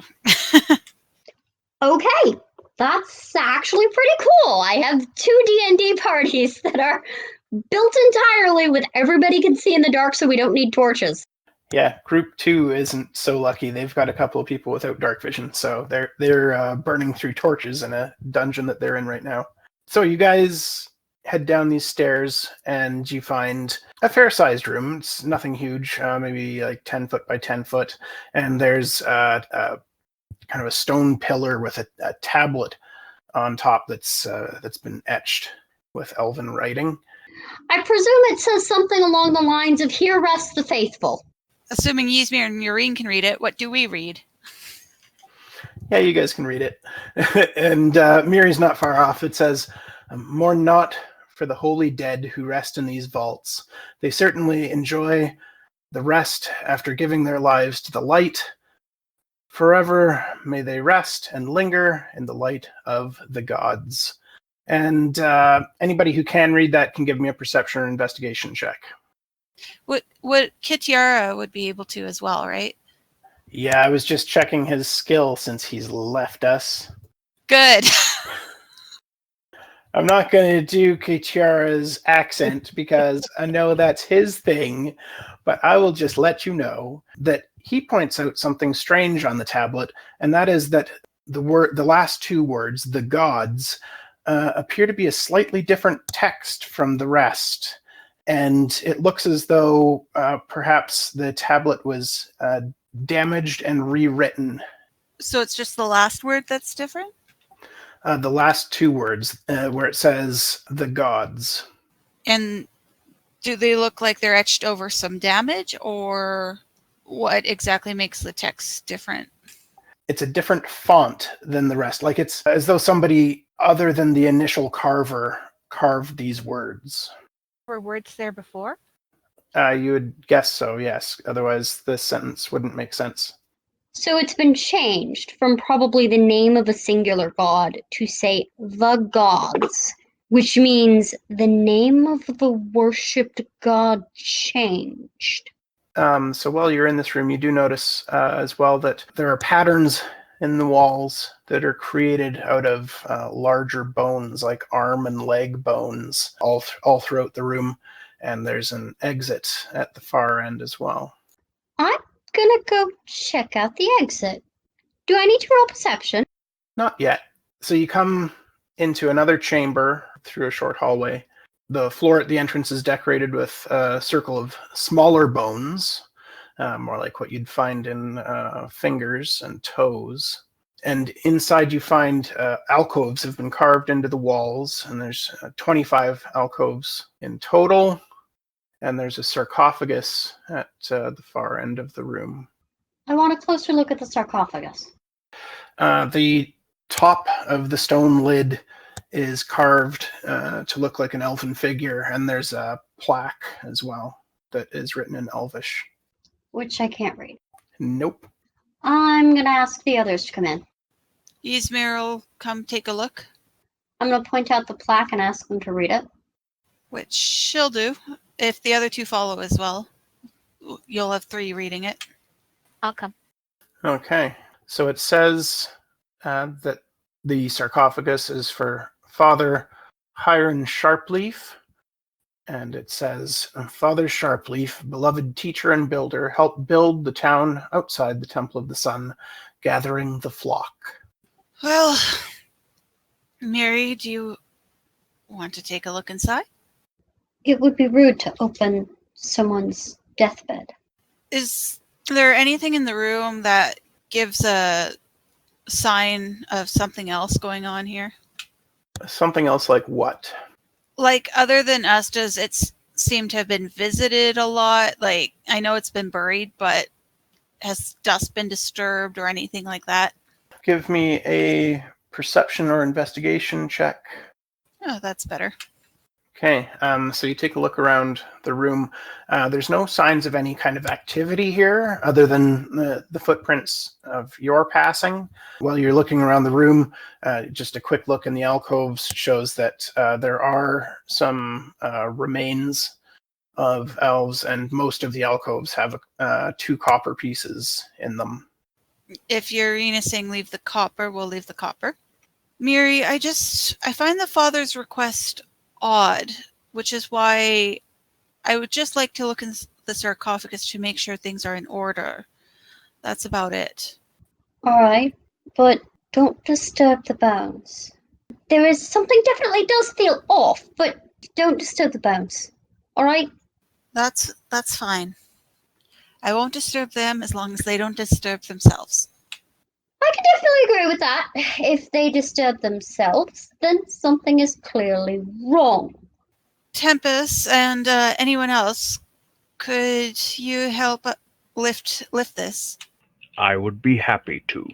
Okay. That's actually pretty cool. I have 2 D&D parties that are built entirely with everybody can see in the dark, so we don't need torches. Yeah, group 2 isn't so lucky. They've got a couple of people without dark vision, so they're burning through torches in a dungeon that they're in right now. So you guys head down these stairs, and you find a fair-sized room. It's nothing huge, maybe like 10 foot by 10 foot, and there's kind of a stone pillar with a tablet on top that's been etched with elven writing. I presume it says something along the lines of "Here rest the faithful." Assuming Ysmyr and Yaereene can read it, what do we read? Yeah, you guys can read it. And Miri's not far off. It says, "Mourn not for the holy dead who rest in these vaults. They certainly enjoy the rest after giving their lives to the light. Forever may they rest and linger in the light of the gods." And anybody who can read that can give me a perception or investigation check. What Kitiara would be able to as well, right? Yeah, I was just checking his skill since he's left us. Good. I'm not going to do Kitiara's accent because I know that's his thing, but I will just let you know that he points out something strange on the tablet, and that is that the last two words, the gods, appear to be a slightly different text from the rest. And it looks as though perhaps the tablet was damaged and rewritten. So it's just the last word that's different? The last two words where it says the gods. And do they look like they're etched over some damage, or what exactly makes the text different? It's a different font than the rest. Like it's as though somebody other than the initial carver carved these words. Were words there before? You would guess so, yes. Otherwise, this sentence wouldn't make sense. So it's been changed from probably the name of a singular god to say the gods, which means the name of the worshipped god changed. So while you're in this room, you do notice as well that there are patterns in the walls that are created out of larger bones, like arm and leg bones, all throughout the room. And there's an exit at the far end as well. I'm gonna go check out the exit. Do I need to roll perception? Not yet. So you come into another chamber through a short hallway. The floor at the entrance is decorated with a circle of smaller bones, more like what you'd find in fingers and toes. And inside you find alcoves have been carved into the walls, and there's 25 alcoves in total. And there's a sarcophagus at the far end of the room. I want a closer look at the sarcophagus. The top of the stone lid is carved to look like an elven figure, and there's a plaque as well that is written in Elvish. Which I can't read. Nope. I'm gonna ask the others to come in. Ysmyr will come take a look, I'm gonna point out the plaque and ask them to read it. which she'll do. If the other two follow as well, you'll have three reading it. I'll come. Okay. So it says that the sarcophagus is for Father Hiron Sharpleaf. And it says, Father Sharpleaf, beloved teacher and builder, helped build the town outside the Temple of the Sun, gathering the flock. Well, Miri, do you want to take a look inside? It would be rude to open someone's deathbed. Is there anything in the room that gives a sign of something else going on here? Something else like what? Like, other than us, does it seem to have been visited a lot? Like, I know it's been buried, but has dust been disturbed or anything like that? Give me a perception or investigation check. Oh, that's better. Okay, so you take a look around the room. There's no signs of any kind of activity here other than the footprints of your passing. While you're looking around the room, just a quick look in the alcoves shows that there are some remains of elves, and most of the alcoves have 2 copper pieces in them. If Yaereene is saying leave the copper, we'll leave the copper. Miri, I find the father's request odd, which is why I would just like to look in the sarcophagus to make sure things are in order. That's about it. Alright, but don't disturb the bones. There is something definitely does feel off, but don't disturb the bones. Alright? That's fine. I won't disturb them as long as they don't disturb themselves. I can definitely agree with that. If they disturb themselves, then something is clearly wrong. Tempus and anyone else, could you help lift this? I would be happy to.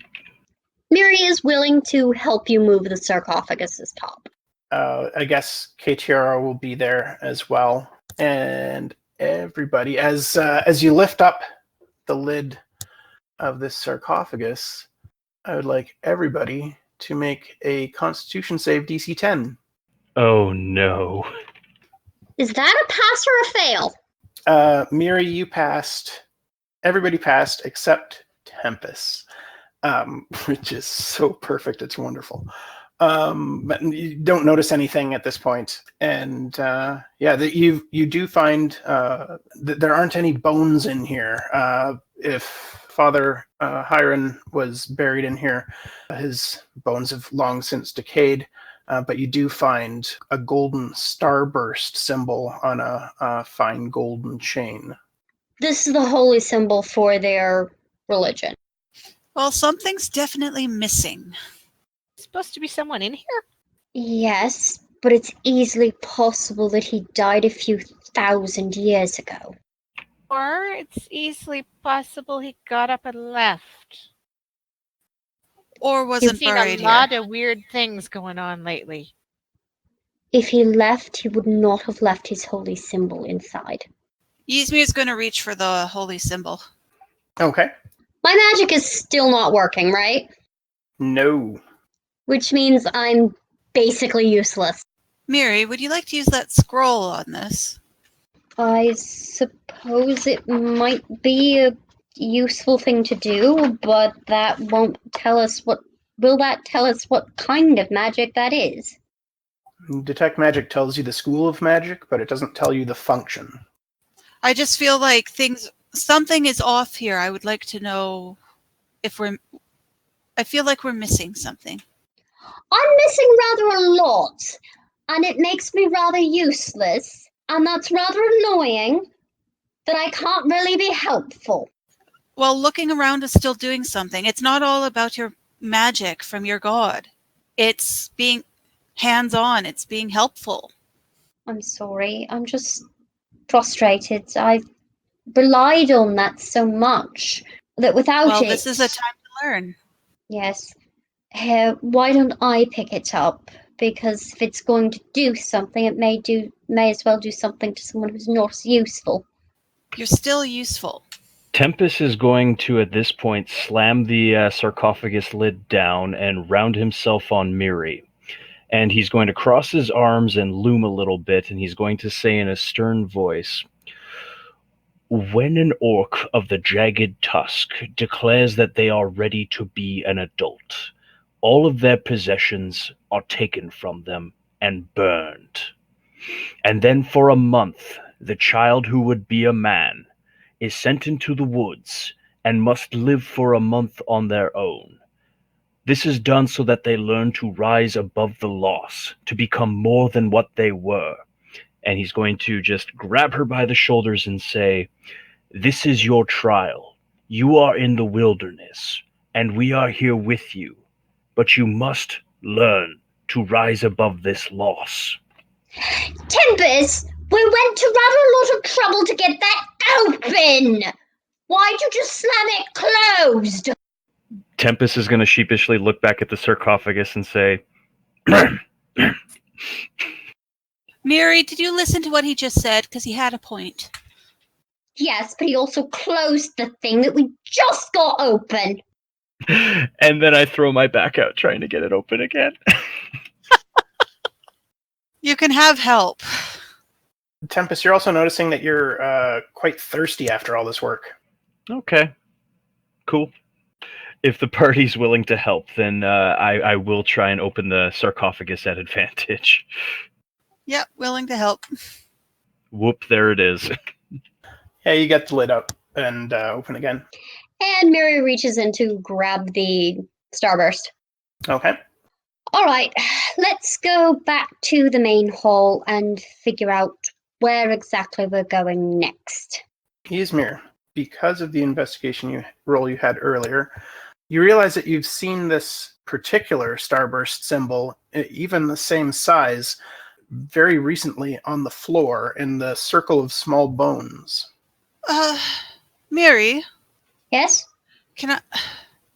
Miri is willing to help you move the sarcophagus's top. I guess Katiara will be there as well. And everybody, as you lift up the lid of this sarcophagus, I would like everybody to make a Constitution save DC 10. Oh no. Is that a pass or a fail? Miri, you passed. Everybody passed except Tempus, which is so perfect. It's wonderful. But you don't notice anything at this point. And you do find that there aren't any bones in here. If Father Hiron was buried in here, his bones have long since decayed. But you do find a golden starburst symbol on a fine golden chain. This is the holy symbol for their religion. Well, something's definitely missing. Supposed to be someone in here? Yes, but it's easily possible that he died a few thousand years ago. Or it's easily possible he got up and left. Or I've wasn't seen buried a lot here. of weird things going on lately. If he left, he would not have left his holy symbol inside. Ysmyr's going to reach for the holy symbol. Okay. My magic is still not working, right? No. Which means I'm basically useless. Miri, would you like to use that scroll on this? I suppose it might be a useful thing to do, but that won't tell us what... Will that tell us what kind of magic that is? Detect magic tells you the school of magic, but it doesn't tell you the function. I just feel like something is off here. I would like to know if I feel like we're missing something. I'm missing rather a lot, and it makes me rather useless, and that's rather annoying that I can't really be helpful. Well, looking around is still doing something. It's not all about your magic from your god. It's being hands-on. It's being helpful. I'm sorry, I'm just frustrated. I've relied on that so much that without Well, it... this is a time to learn. Yes. Why don't I pick it up? Because if it's going to do something, it may as well do something to someone who's not useful. You're still useful. Tempus is going to, at this point, slam the sarcophagus lid down and round himself on Miri. And he's going to cross his arms and loom a little bit, and he's going to say in a stern voice, "When an orc of the jagged tusk declares that they are ready to be an adult, all of their possessions are taken from them and burned. And then for a month, the child who would be a man is sent into the woods and must live for a month on their own. This is done so that they learn to rise above the loss, to become more than what they were." And he's going to just grab her by the shoulders and say, "This is your trial. You are in the wilderness, and we are here with you. But you must learn to rise above this loss." Tempus, we went to rather a lot of trouble to get that open. Why'd you just slam it closed? Tempus is going to sheepishly look back at the sarcophagus and say, Miri, did you listen to what he just said? Because he had a point. Yes, but he also closed the thing that we just got open. and then I throw my back out trying to get it open again. You can have help. Tempus, you're also noticing that you're quite thirsty after all this work. Okay. Cool. If the party's willing to help, then I will try and open the sarcophagus at advantage. Yep, willing to help. Whoop, there it is. Yeah, you get the lid up and open again. And Miri reaches in to grab the starburst. Okay. All right, let's go back to the main hall and figure out where exactly we're going next. Ysmyr, because of the investigation roll you had earlier, you realize that you've seen this particular starburst symbol, even the same size, very recently on the floor in the circle of small bones. Miri, Yes? can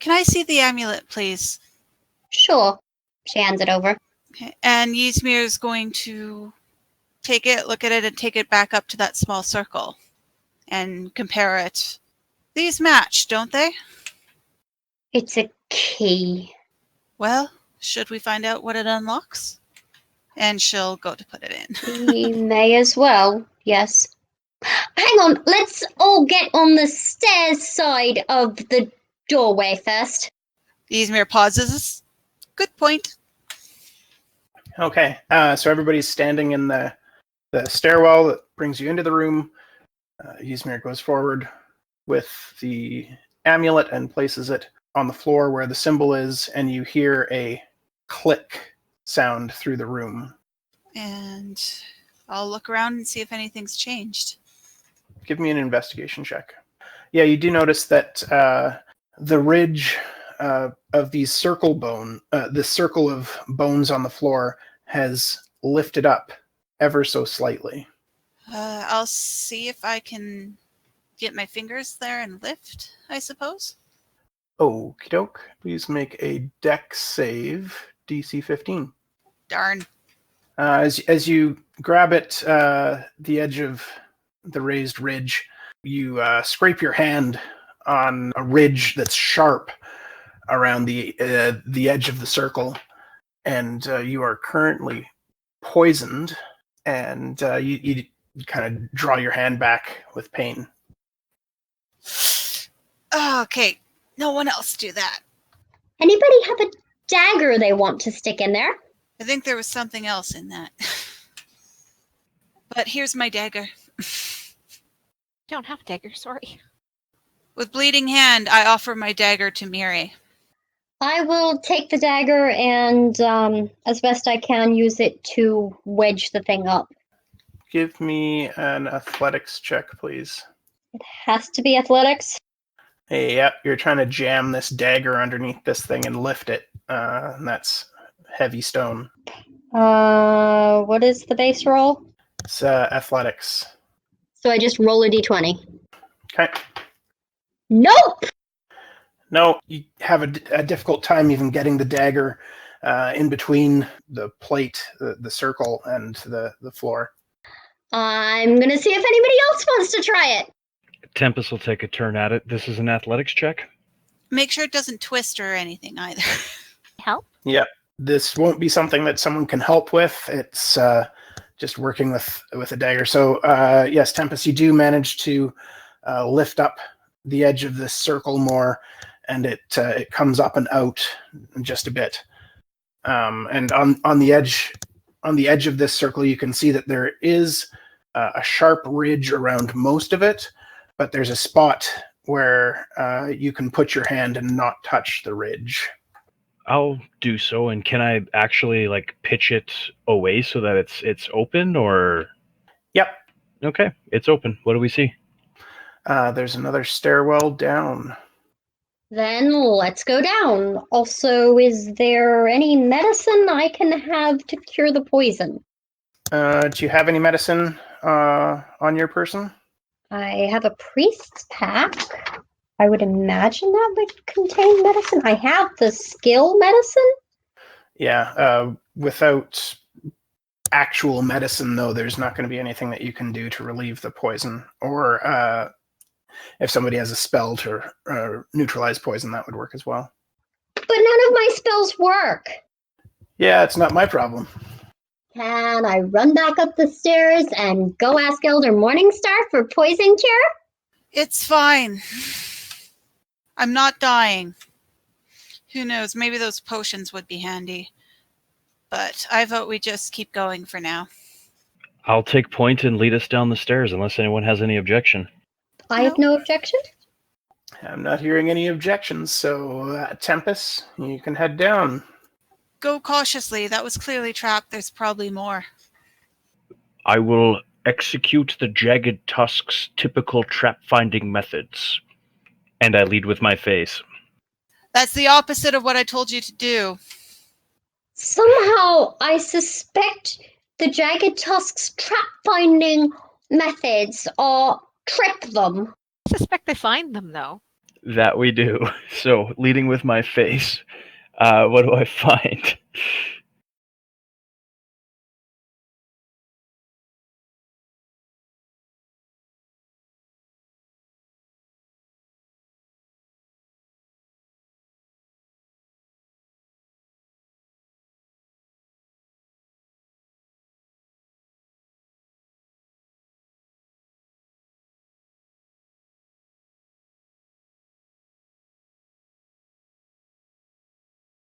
I see the amulet, please? Sure. She hands it over. Okay. And Ysmyr is going to take it, look at it, and take it back up to that small circle and compare it. These match, don't they? It's a key. Well, should we find out what it unlocks? And she'll go to put it in. We may as well, yes. Hang on, let's all get on the stairs side of the doorway first. Ysmyr pauses. Good point. Okay, so everybody's standing in the stairwell that brings you into the room. Ysmyr goes forward with the amulet and places it on the floor where the symbol is, and you hear a click sound through the room. And I'll look around and see if anything's changed. Give me an investigation check. Yeah, you do notice that the ridge of these the circle of bones on the floor has lifted up ever so slightly. I'll see if I can get my fingers there and lift, I suppose. Okie doke. Please make a dex save, DC 15. Darn. As you grab it, the edge of the raised ridge, you scrape your hand on a ridge that's sharp around the edge of the circle, and you are currently poisoned, and you kind of draw your hand back with pain. Okay, no one else do that. Anybody have a dagger they want to stick in there? I think there was something else in that. But here's my dagger. Don't have a dagger, sorry. With bleeding hand, I offer my dagger to Miri. I will take the dagger and, as best I can, use it to wedge the thing up. Give me an athletics check, please. It has to be athletics. Hey, yep, you're trying to jam this dagger underneath this thing and lift it. And that's heavy stone. What is the base roll? It's athletics. So I just roll a d20. Okay. Nope! No, you have a difficult time even getting the dagger in between the plate, the circle, and the floor. I'm gonna see if anybody else wants to try it. Tempus will take a turn at it. This is an athletics check. Make sure it doesn't twist or anything either. Help? Yeah, this won't be something that someone can help with. It's just working with a dagger. So yes, Tempus, you do manage to lift up the edge of this circle more, and it comes up and out just a bit. And on the edge of this circle, you can see that there is a sharp ridge around most of it, but there's a spot where you can put your hand and not touch the ridge. I'll do so. And can I actually pitch it away so that it's open, or? Yep. Okay, it's open. What do we see? There's another stairwell down. Then let's go down. Also, is there any medicine I can have to cure the poison? Do you have any medicine on your person? I have a priest's pack. I would imagine that would contain medicine. I have the skill medicine. Yeah, without actual medicine, though, there's not going to be anything that you can do to relieve the poison. Or if somebody has a spell to neutralize poison, that would work as well. But none of my spells work. Yeah, it's not my problem. Can I run back up the stairs and go ask Elder Morningstar for poison cure? It's fine. I'm not dying. Who knows, maybe those potions would be handy. But I vote we just keep going for now. I'll take point and lead us down the stairs unless anyone has any objection. I have no objection. I'm not hearing any objections, so Tempus, you can head down. Go cautiously. That was clearly trapped. There's probably more. I will execute the jagged tusk's typical trap-finding methods. And I lead with my face. That's the opposite of what I told you to do. Somehow, I suspect the Jagged Tusk's trap-finding methods are trip them. I suspect they find them, though. That we do. So, leading with my face, what do I find?